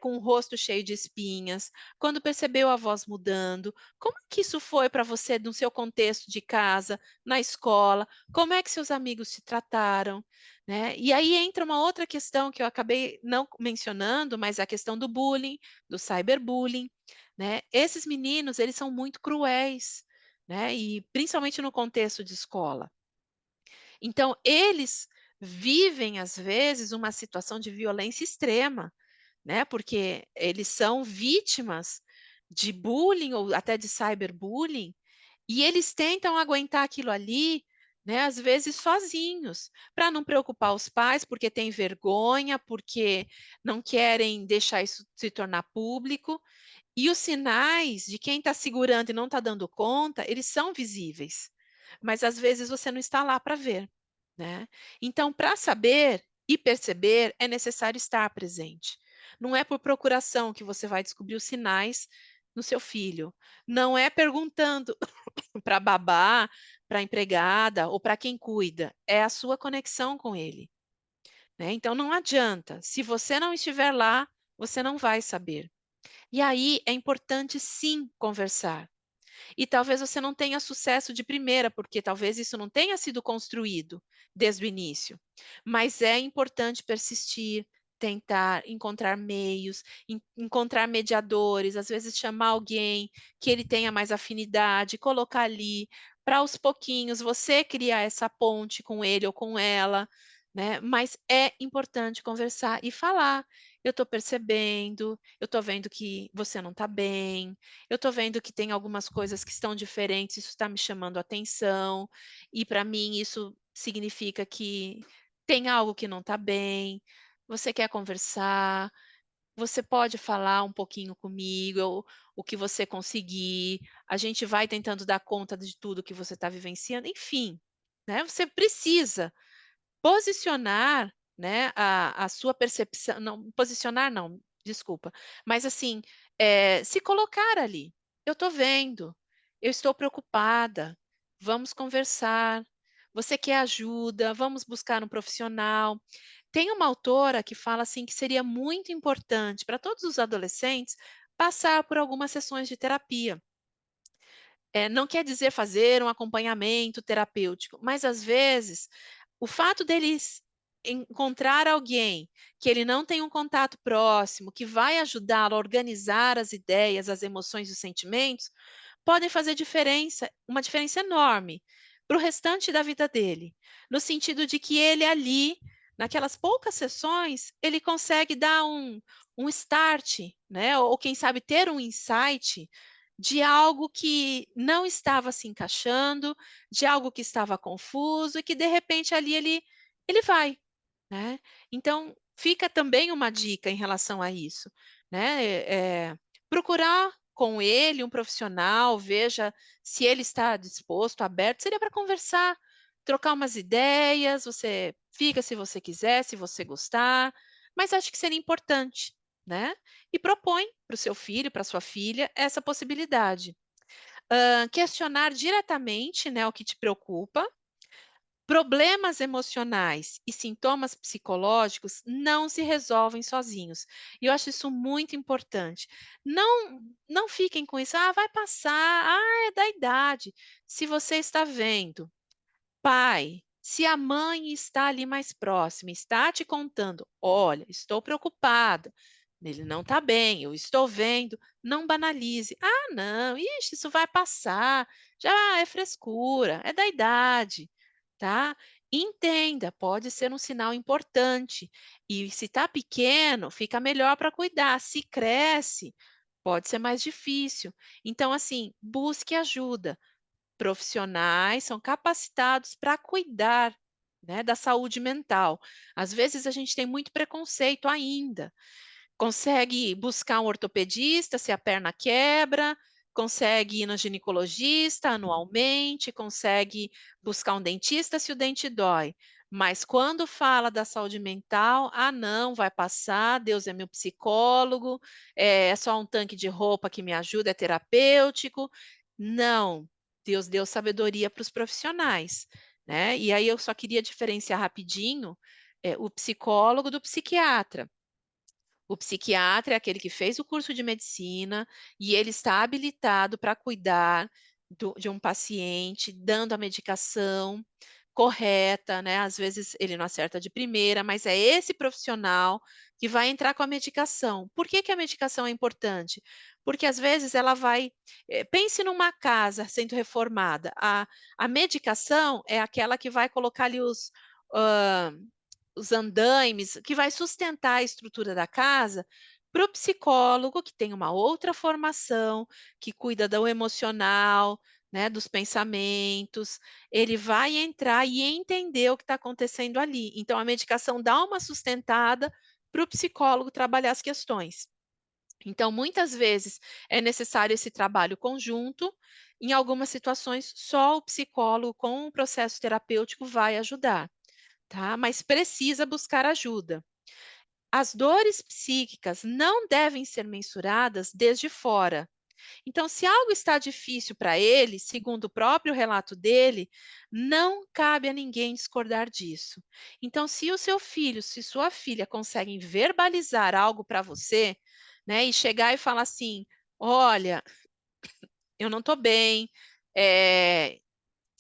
com o rosto cheio de espinhas? Quando percebeu a voz mudando? Como é que isso foi para você no seu contexto de casa, na escola? Como é que seus amigos te trataram? Né? E aí entra uma outra questão que eu acabei não mencionando, mas a questão do bullying, do cyberbullying, né? Esses meninos, eles são muito cruéis, né? E principalmente no contexto de escola. Então, eles vivem, às vezes, uma situação de violência extrema, né? Porque eles são vítimas de bullying ou até de cyberbullying, e eles tentam aguentar aquilo ali, né, às vezes sozinhos, para não preocupar os pais, porque têm vergonha, porque não querem deixar isso se tornar público. E os sinais de quem está segurando e não está dando conta, eles são visíveis, mas às vezes você não está lá para ver, né. Então, para saber e perceber, é necessário estar presente. Não é por procuração que você vai descobrir os sinais no seu filho, não é perguntando para babá, para empregada ou para quem cuida, é a sua conexão com ele, né. Então não adianta, se você não estiver lá, você não vai saber. E aí é importante sim conversar. E talvez você não tenha sucesso de primeira, porque talvez isso não tenha sido construído desde o início. Mas é importante persistir, tentar encontrar meios, encontrar mediadores, às vezes chamar alguém que ele tenha mais afinidade, colocar ali, para aos pouquinhos você criar essa ponte com ele ou com ela, né? Mas é importante conversar e falar. Eu estou percebendo, eu estou vendo que você não está bem, eu estou vendo que tem algumas coisas que estão diferentes, isso está me chamando a atenção, e para mim isso significa que tem algo que não está bem. Você quer conversar? Você pode falar um pouquinho comigo, o que você conseguir. A gente vai tentando dar conta de tudo que você está vivenciando, enfim, né? Você precisa posicionar, né, a sua percepção, não, posicionar não, desculpa, mas assim, se colocar ali. "Eu estou vendo, eu estou preocupada, vamos conversar. Você quer ajuda? Vamos buscar um profissional". Tem uma autora que fala assim que seria muito importante para todos os adolescentes passar por algumas sessões de terapia. Não quer dizer fazer um acompanhamento terapêutico, mas às vezes o fato deles encontrar alguém que ele não tem um contato próximo, que vai ajudá-lo a organizar as ideias, as emoções e os sentimentos, podem fazer diferença, uma diferença enorme para o restante da vida dele, no sentido de que ele ali, naquelas poucas sessões, ele consegue dar um start, né? Ou quem sabe ter um insight de algo que não estava se encaixando, de algo que estava confuso e que de repente ali ele vai, né. Então fica também uma dica em relação a isso, né, procurar com ele um profissional, veja se ele está disposto, aberto, seria para conversar, trocar umas ideias, você fica se você quiser, se você gostar, mas acho que seria importante, né. E propõe para o seu filho, para sua filha, essa possibilidade. Questionar diretamente, né, o que te preocupa. Problemas emocionais e sintomas psicológicos não se resolvem sozinhos. E eu acho isso muito importante. Não fiquem com isso: "Ah, vai passar. Ah, é da idade". Se você está vendo, pai, se a mãe está ali mais próxima, está te contando: "Olha, estou preocupada, ele não está bem, eu estou vendo", não banalize: "Ah, não, ixi, isso vai passar, já é frescura, é da idade", tá. Entenda, pode ser um sinal importante, e se está pequeno, fica melhor para cuidar, se cresce, pode ser mais difícil. Então, assim, busque ajuda. Profissionais são capacitados para cuidar, né, da saúde mental. Às vezes a gente tem muito preconceito ainda. Consegue buscar um ortopedista se a perna quebra, consegue ir no ginecologista anualmente, consegue buscar um dentista se o dente dói. Mas quando fala da saúde mental, ah, não, vai passar, Deus é meu psicólogo, é só um tanque de roupa que me ajuda, é terapêutico. Não, Deus deu sabedoria para os profissionais, né? E aí eu só queria diferenciar rapidinho, o psicólogo do psiquiatra. O psiquiatra é aquele que fez o curso de medicina e ele está habilitado para cuidar de um paciente, dando a medicação correta, né? Às vezes ele não acerta de primeira, mas é esse profissional que vai entrar com a medicação. Por que que a medicação é importante? Porque às vezes ela vai. Pense numa casa sendo reformada. A medicação é aquela que vai colocar ali os andaimes, que vai sustentar a estrutura da casa, para o psicólogo, que tem uma outra formação, que cuida do emocional, né, dos pensamentos, ele vai entrar e entender o que está acontecendo ali. Então, a medicação dá uma sustentada para o psicólogo trabalhar as questões. Então, muitas vezes é necessário esse trabalho conjunto, em algumas situações, só o psicólogo com o processo terapêutico vai ajudar, tá? Mas precisa buscar ajuda. As dores psíquicas não devem ser mensuradas desde fora. Então, se algo está difícil para ele, segundo o próprio relato dele, não cabe a ninguém discordar disso. Então, se o seu filho, se sua filha conseguem verbalizar algo para você, né, e chegar e falar assim: olha, eu não estou bem, eh,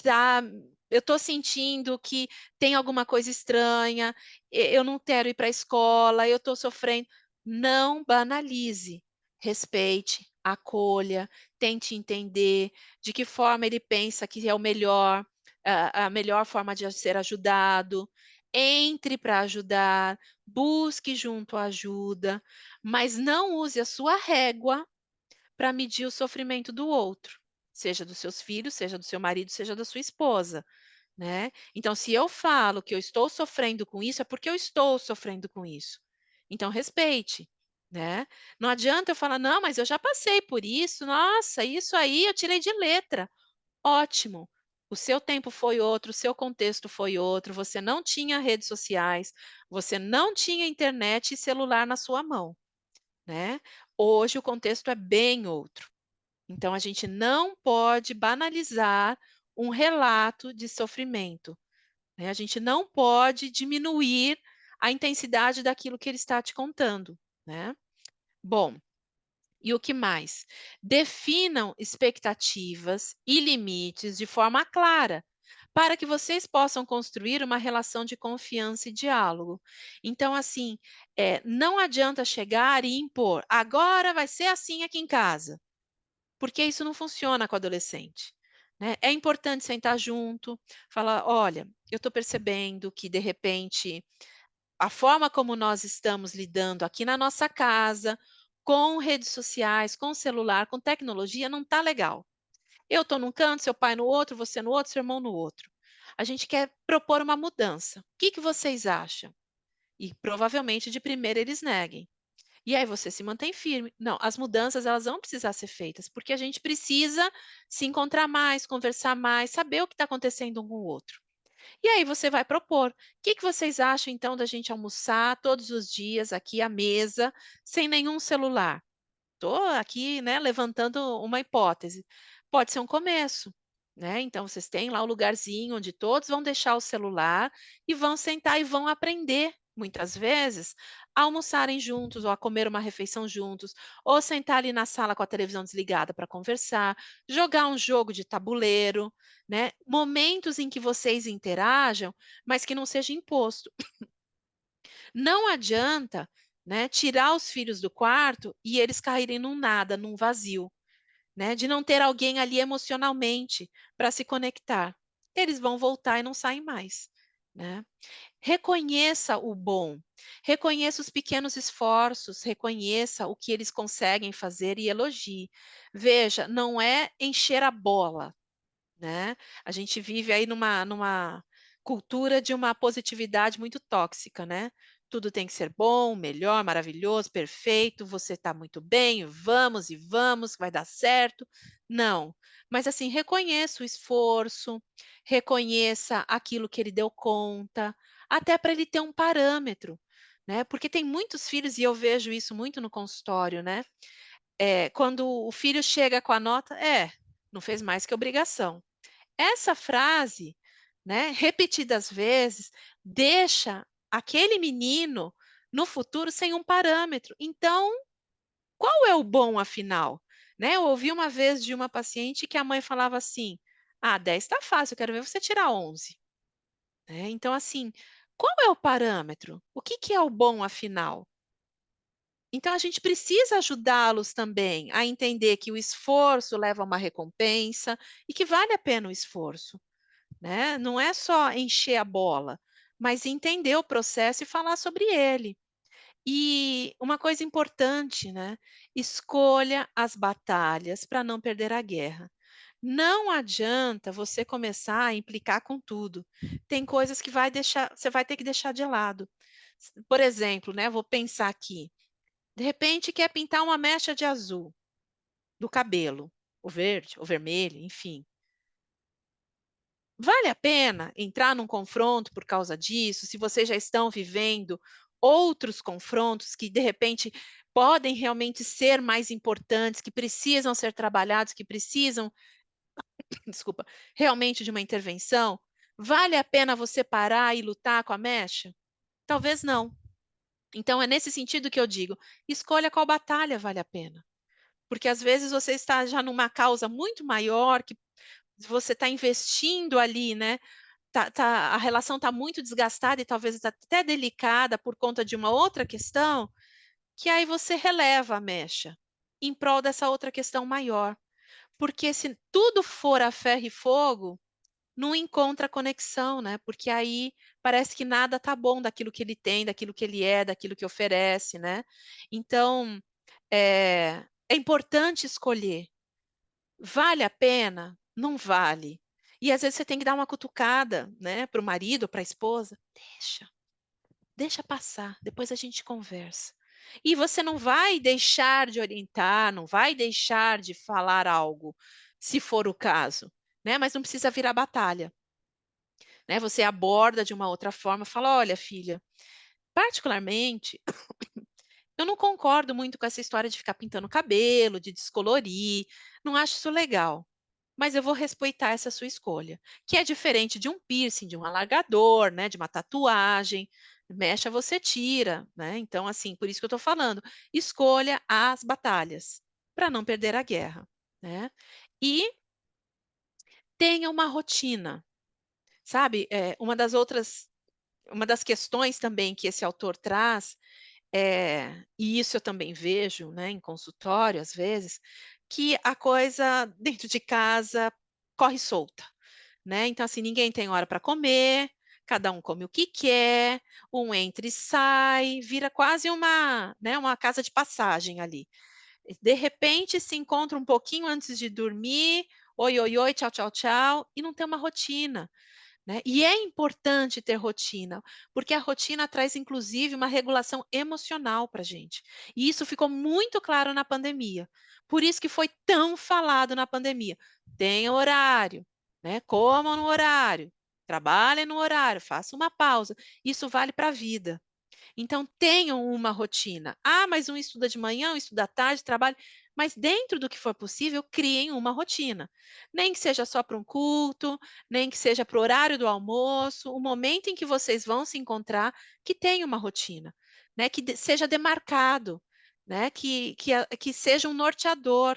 tá, eu estou sentindo que tem alguma coisa estranha, eu não quero ir para a escola, eu estou sofrendo. Não banalize, respeite, acolha, tente entender de que forma ele pensa que é o melhor, a melhor forma de ser ajudado. Entre para ajudar, busque junto a ajuda, mas não use a sua régua para medir o sofrimento do outro, seja dos seus filhos, seja do seu marido, seja da sua esposa, né. Então, se eu falo que eu estou sofrendo com isso, é porque eu estou sofrendo com isso. Então respeite, né. Não adianta eu falar: "Não, mas eu já passei por isso, nossa, isso aí eu tirei de letra". Ótimo, o seu tempo foi outro, o seu contexto foi outro, você não tinha redes sociais, você não tinha internet e celular na sua mão, né. Hoje o contexto é bem outro. Então a gente não pode banalizar um relato de sofrimento, né, a gente não pode diminuir a intensidade daquilo que ele está te contando, né. Bom, e o que mais? Definam expectativas e limites de forma clara, para que vocês possam construir uma relação de confiança e diálogo. Então, assim, não adianta chegar e impor: "Agora vai ser assim aqui em casa". Porque isso não funciona com adolescente, né. É importante sentar junto, falar: "Olha, eu estou percebendo que, de repente, a forma como nós estamos lidando aqui na nossa casa, com redes sociais, com celular, com tecnologia, não está legal. Eu estou num canto, seu pai no outro, você no outro, seu irmão no outro. A gente quer propor uma mudança. O que que vocês acham?". E provavelmente de primeira eles neguem. E aí você se mantém firme. Não, as mudanças elas vão precisar ser feitas, porque a gente precisa se encontrar mais, conversar mais, saber o que está acontecendo um com o outro. E aí você vai propor: "O que que vocês acham então da gente almoçar todos os dias aqui à mesa, sem nenhum celular?". Estou aqui, né, levantando uma hipótese. Pode ser um começo, né, então vocês têm lá o lugarzinho onde todos vão deixar o celular e vão sentar e vão aprender, muitas vezes, a almoçarem juntos ou a comer uma refeição juntos, ou sentar ali na sala com a televisão desligada para conversar, jogar um jogo de tabuleiro, né, momentos em que vocês interajam, mas que não seja imposto. Não adianta, né, tirar os filhos do quarto e eles caírem num nada, num vazio, né, de não ter alguém ali emocionalmente para se conectar. Eles vão voltar e não saem mais, né. Reconheça o bom, reconheça os pequenos esforços, reconheça o que eles conseguem fazer e elogie. Veja, não é encher a bola, né. A gente vive aí numa cultura de uma positividade muito tóxica, né. tudo tem que ser bom, melhor, maravilhoso, perfeito, você está muito bem, vamos e vamos, vai dar certo. Não, mas assim, reconheça o esforço, reconheça aquilo que ele deu conta, até para ele ter um parâmetro, né? Porque tem muitos filhos, e eu vejo isso muito no consultório, né? Quando o filho chega com a nota, não fez mais que obrigação. Essa frase, né, repetidas vezes, deixa aquele menino no futuro sem um parâmetro. Então, qual é o bom afinal? Né, eu ouvi uma vez de uma paciente que a mãe falava assim: "Ah, 10 está fácil, eu quero ver você tirar 11". Né, então assim, qual é o parâmetro? O que que é o bom afinal? Então a gente precisa ajudá-los também a entender que o esforço leva a uma recompensa e que vale a pena o esforço. Né? Não é só encher a bola, mas entender o processo e falar sobre ele. E uma coisa importante, né? Escolha as batalhas para não perder a guerra. Não adianta você começar a implicar com tudo. Tem coisas que você vai ter que deixar de lado. Por exemplo, né? Vou pensar aqui. De repente quer pintar uma mecha de azul do cabelo, o verde, o vermelho, enfim. Vale a pena entrar num confronto por causa disso, se vocês já estão vivendo outros confrontos que, de repente, podem realmente ser mais importantes, que precisam ser trabalhados, que precisam, desculpa, realmente de uma intervenção? Vale a pena você parar e lutar com a mecha? Talvez não. Então, é nesse sentido que eu digo: escolha qual batalha vale a pena. Porque às vezes você está já numa causa muito maior, que você está investindo ali, né? A relação está muito desgastada e talvez tá até delicada por conta de uma outra questão, que aí você releva a mecha em prol dessa outra questão maior. Porque se tudo for a ferro e fogo, não encontra conexão, né? Porque aí parece que nada tá bom daquilo que ele tem, daquilo que ele é, daquilo que oferece, né? Então, é importante escolher. Vale a pena? Não vale. E às vezes você tem que dar uma cutucada, né, para o marido, para a esposa. Deixa passar, depois a gente conversa. E você não vai deixar de orientar, não vai deixar de falar algo, se for o caso, né? Mas não precisa virar batalha, né? Você aborda de uma outra forma, fala: "Olha, filha, particularmente, eu não concordo muito com essa história de ficar pintando o cabelo, de descolorir, não acho isso legal. Mas eu vou respeitar essa sua escolha, que é diferente de um piercing, de um alargador, né, de uma tatuagem. Mecha você tira, né? Então, assim, por isso que eu estou falando, escolha as batalhas para não perder a guerra, né? E tenha uma rotina, sabe? Uma das questões também que esse autor traz, e isso eu também vejo, né, em consultório às vezes, que a coisa dentro de casa corre solta. Né, então assim, ninguém tem hora para comer, cada um come o que quer, um entra e sai, vira quase uma, né, uma casa de passagem ali. De repente se encontra um pouquinho antes de dormir, "oi, oi, oi, tchau, tchau, tchau", e não tem uma rotina, né. E é importante ter rotina, porque a rotina traz inclusive uma regulação emocional para gente, e isso ficou muito claro na pandemia. Por isso que foi tão falado na pandemia. Tenha horário, né, comam no horário, trabalhem no horário, faça uma pausa. Isso vale para a vida. Então tenham uma rotina. Ah, mas um estuda de manhã, um estuda à tarde, trabalha. Mas dentro do que for possível, criem uma rotina. Nem que seja só para um culto, nem que seja para o horário do almoço, o momento em que vocês vão se encontrar, que tenha uma rotina, né? Que seja demarcado, né? Que seja um norteador.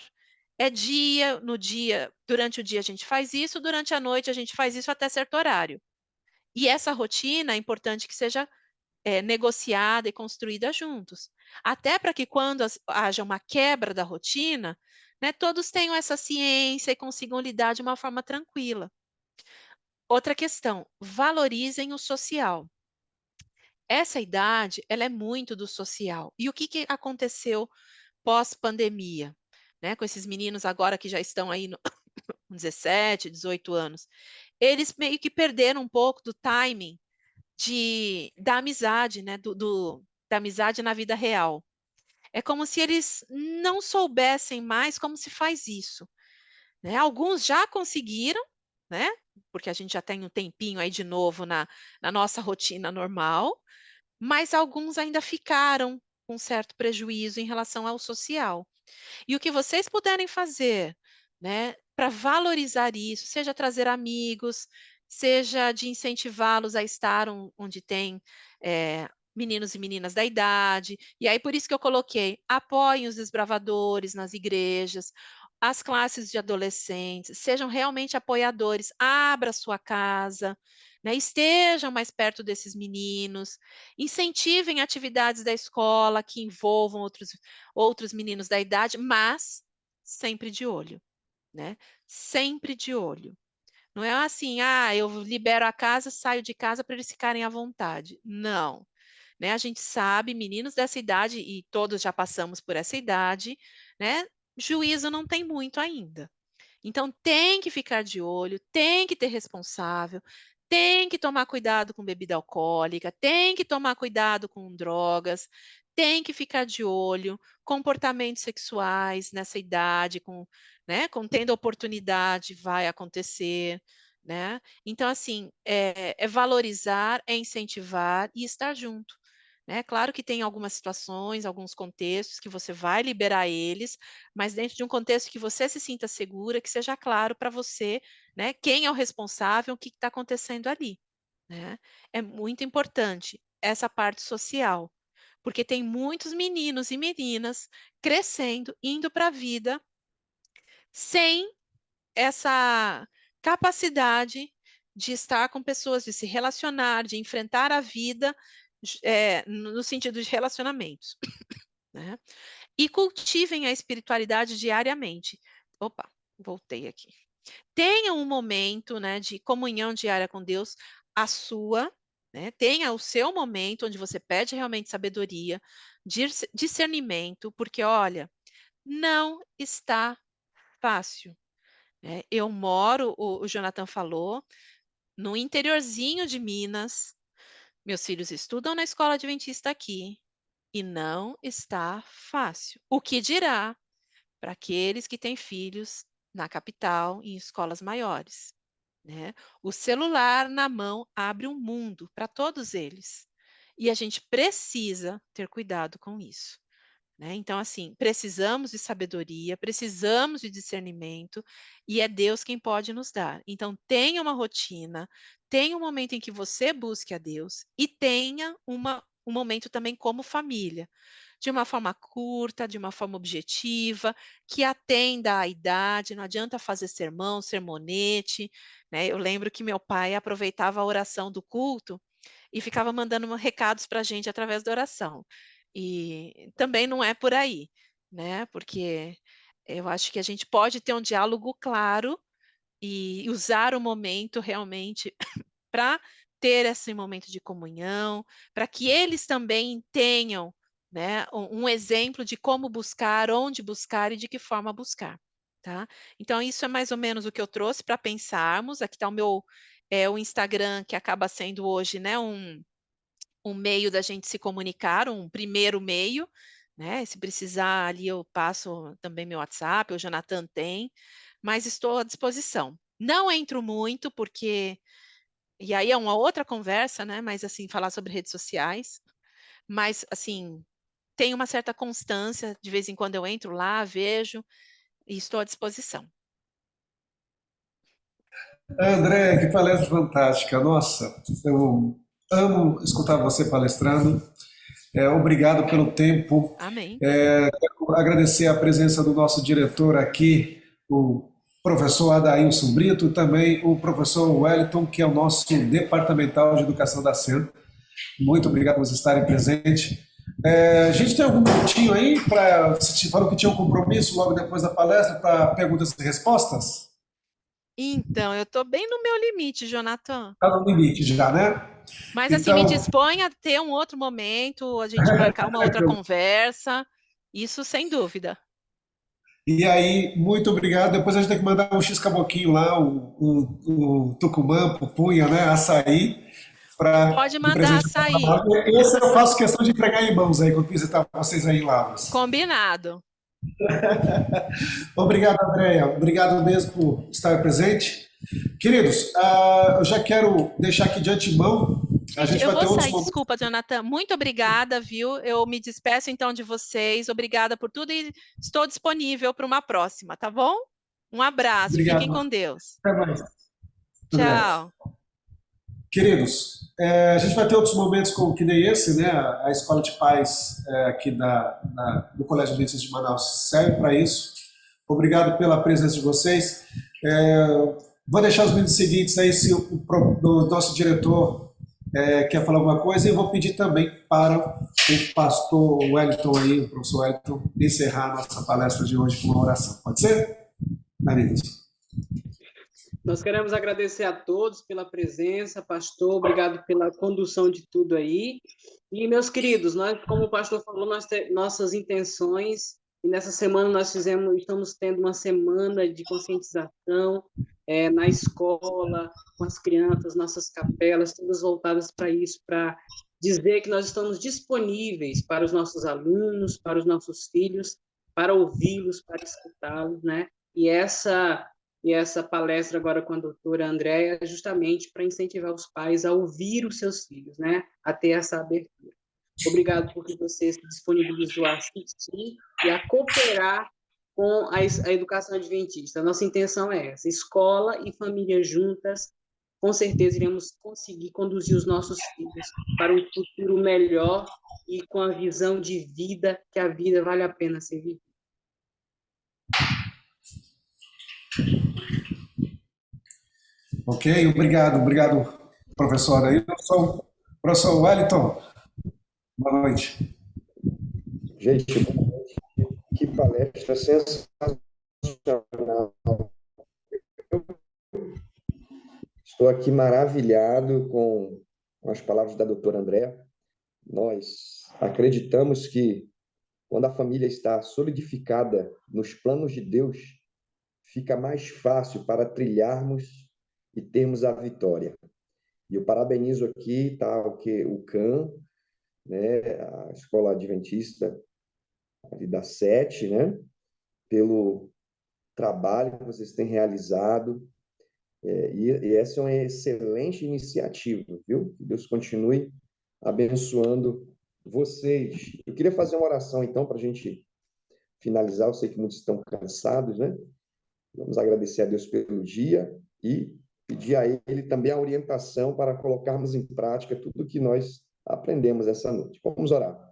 É dia, no dia, durante o dia a gente faz isso, durante a noite a gente faz isso até certo horário. E essa rotina é importante que seja negociada e construída juntos. Até para que quando haja uma quebra da rotina, né, todos tenham essa ciência e consigam lidar de uma forma tranquila. Outra questão, valorizem o social. Essa idade, ela é muito do social. E o que, que aconteceu pós-pandemia? Né, com esses meninos agora que já estão aí no 17, 18 anos. Eles meio que perderam um pouco do timing, da amizade, né? Da amizade na vida real. É como se eles não soubessem mais como se faz isso, né? Alguns já conseguiram, né? Porque a gente já tem um tempinho aí de novo na nossa rotina normal, mas alguns ainda ficaram com certo prejuízo em relação ao social. E o que vocês puderem fazer, né, para valorizar isso, seja trazer amigos, seja de incentivá-los a estar onde tem meninos e meninas da idade. E aí, por isso que eu coloquei, apoiem os desbravadores nas igrejas, as classes de adolescentes, sejam realmente apoiadores, abra sua casa, né, estejam mais perto desses meninos, incentivem atividades da escola que envolvam outros meninos da idade, mas sempre de olho, né? Sempre de olho. Não é assim, eu libero a casa, saio de casa para eles ficarem à vontade. Não, né? A gente sabe, meninos dessa idade, e todos já passamos por essa idade, né? Juízo não tem muito ainda. Então tem que ficar de olho, tem que ter responsável, tem que tomar cuidado com bebida alcoólica, tem que tomar cuidado com drogas, tem que ficar de olho, comportamentos sexuais nessa idade, né, tendo oportunidade, vai acontecer, né? Então, assim, é valorizar, é incentivar e estar junto. Né? Claro que tem algumas situações, alguns contextos que você vai liberar eles, mas dentro de um contexto que você se sinta segura, que seja claro para você, né, quem é o responsável, o que está acontecendo ali, né? É muito importante essa parte social, porque tem muitos meninos e meninas crescendo, indo para a vida sem essa capacidade de estar com pessoas, de se relacionar, de enfrentar a vida, no sentido de relacionamentos, né? E cultivem a espiritualidade diariamente. Opa, voltei aqui. Tenha um momento, né, de comunhão diária com Deus, a sua, né? Tenha o seu momento onde você pede realmente sabedoria, discernimento, porque olha, não está fácil, né? Eu moro, o Jonathan falou, no interiorzinho de Minas. Meus filhos estudam na escola adventista aqui e não está fácil. O que dirá para aqueles que têm filhos na capital, em escolas maiores, né? O celular na mão abre um mundo para todos eles. E a gente precisa ter cuidado com isso. Né? Então, assim, precisamos de sabedoria, precisamos de discernimento, e é Deus quem pode nos dar. Então, tenha uma rotina, tenha um momento em que você busque a Deus, e tenha um momento também como família, de uma forma curta, de uma forma objetiva, que atenda à idade, não adianta fazer sermão, sermonete, né? Eu lembro que meu pai aproveitava a oração do culto e ficava mandando recados para a gente através da oração. E também não é por aí, né? Porque eu acho que a gente pode ter um diálogo claro e usar o momento realmente para ter esse momento de comunhão, para que eles também tenham, né, um exemplo de como buscar, onde buscar e de que forma buscar, tá? Então, isso é mais ou menos o que eu trouxe para pensarmos. Aqui está o Instagram, que acaba sendo hoje, né, um meio da gente se comunicar, um primeiro meio, né? Se precisar ali eu passo também meu WhatsApp, o Jonathan tem, mas estou à disposição. Não entro muito porque e aí é uma outra conversa, né? Mas assim, falar sobre redes sociais, mas assim, tem uma certa constância, de vez em quando eu entro lá, vejo e estou à disposição. André, que palestra fantástica. Nossa, eu amo escutar você palestrando. Obrigado pelo tempo. Amém. Quero agradecer a presença do nosso diretor aqui, o professor Adailson Brito, e também o professor Wellington, que é o nosso departamental de educação da SEN. Muito obrigado por vocês estarem presentes. A gente tem algum minutinho aí para. Você falou que tinha um compromisso logo depois da palestra para perguntas e respostas? Então, eu estou bem no meu limite, Jonathan. Está no limite já, né? Mas assim, me Então, disponha a ter um outro momento, a gente marcar uma outra conversa, isso sem dúvida. e aí, muito obrigado. Depois a gente tem que mandar um X-Caboquinho lá, o Tucumã, pupunha, né? Açaí. Pode de mandar presente para açaí. trabalho. Esse eu faço questão de entregar em mãos aí, quando visitar vocês aí em Lavras. Combinado. Obrigado, Andréia. Obrigado mesmo por estar presente. Queridos, eu já quero deixar aqui de antemão, a Gente, gente eu vai ter vou outros sair, momentos. desculpa, Jonathan. Muito obrigada, viu? Eu me despeço então de vocês. Obrigada por tudo e estou disponível para uma próxima, tá bom? Um abraço, fiquem Obrigado. com Deus. Até mais. André. Tchau. Queridos, a gente vai ter outros momentos como que nem esse, né? A Escola de Paz aqui do Colégio Adventista de Manaus serve para isso. Obrigado pela presença de vocês. Vou deixar os minutos seguintes aí se o nosso diretor quer falar alguma coisa, e vou pedir também para o pastor Wellington aí, o professor Wellington, encerrar a nossa palestra de hoje com uma oração. Pode ser? Maridos. Nós queremos agradecer a todos pela presença, pastor, obrigado pela condução de tudo aí. E, meus queridos, nós, como o pastor falou, nossas intenções, e nessa semana nós estamos tendo uma semana de conscientização na escola, com as crianças, nossas capelas, todas voltadas para isso, para dizer que nós estamos disponíveis para os nossos alunos, para os nossos filhos, para ouvi-los, para escutá-los, né? E essa palestra agora com a doutora Andréia é justamente para incentivar os pais a ouvir os seus filhos, né? A ter essa abertura. Obrigado por que você se disponibilizou a assistir e a cooperar com a educação adventista. A nossa intenção é essa: escola e família juntas, com certeza iremos conseguir conduzir os nossos filhos para um futuro melhor e com a visão de vida, que a vida vale a pena ser vivida. Ok, obrigado, professora. E professor Wellington, boa noite. Gente, boa noite. Que palestra sensacional. Estou aqui maravilhado com as palavras da doutora Andréia. Nós acreditamos que quando a família está solidificada nos planos de Deus, fica mais fácil para trilharmos e termos a vitória. E eu parabenizo aqui, tá, o CAM, né, a Escola Adventista ali da 7, né, pelo trabalho que vocês têm realizado, e essa é uma excelente iniciativa, viu? Que Deus continue abençoando vocês. Eu queria fazer uma oração, então, para a gente finalizar. Eu sei que muitos estão cansados, né? Vamos agradecer a Deus pelo dia e pedir a Ele também a orientação para colocarmos em prática tudo que nós aprendemos essa noite. Vamos orar.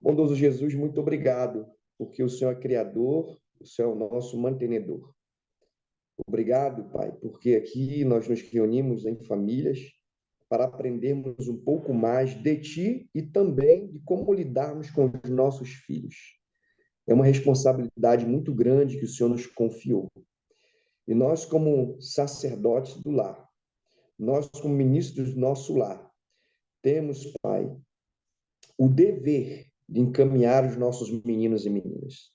Bondoso Jesus, muito obrigado, porque o Senhor é Criador, o Senhor é o nosso mantenedor. Obrigado, Pai, porque aqui nós nos reunimos em famílias para aprendermos um pouco mais de Ti e também de como lidarmos com os nossos filhos. É uma responsabilidade muito grande que o Senhor nos confiou. E nós, como sacerdotes do lar, nós, como ministros do nosso lar, temos, Pai, o dever de encaminhar os nossos meninos e meninas.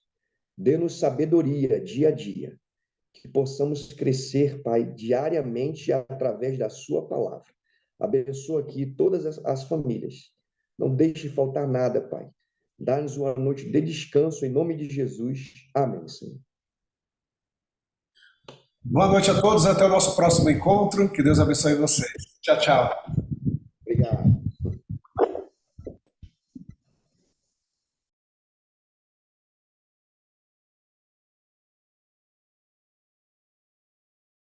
Dê-nos sabedoria dia a dia, que possamos crescer, Pai, diariamente através da Sua palavra. Abençoa aqui todas as famílias. Não deixe faltar nada, Pai. Dá-nos uma noite de descanso em nome de Jesus. Amém, Senhor. Boa noite a todos, até o nosso próximo encontro. Que Deus abençoe vocês. Tchau, tchau.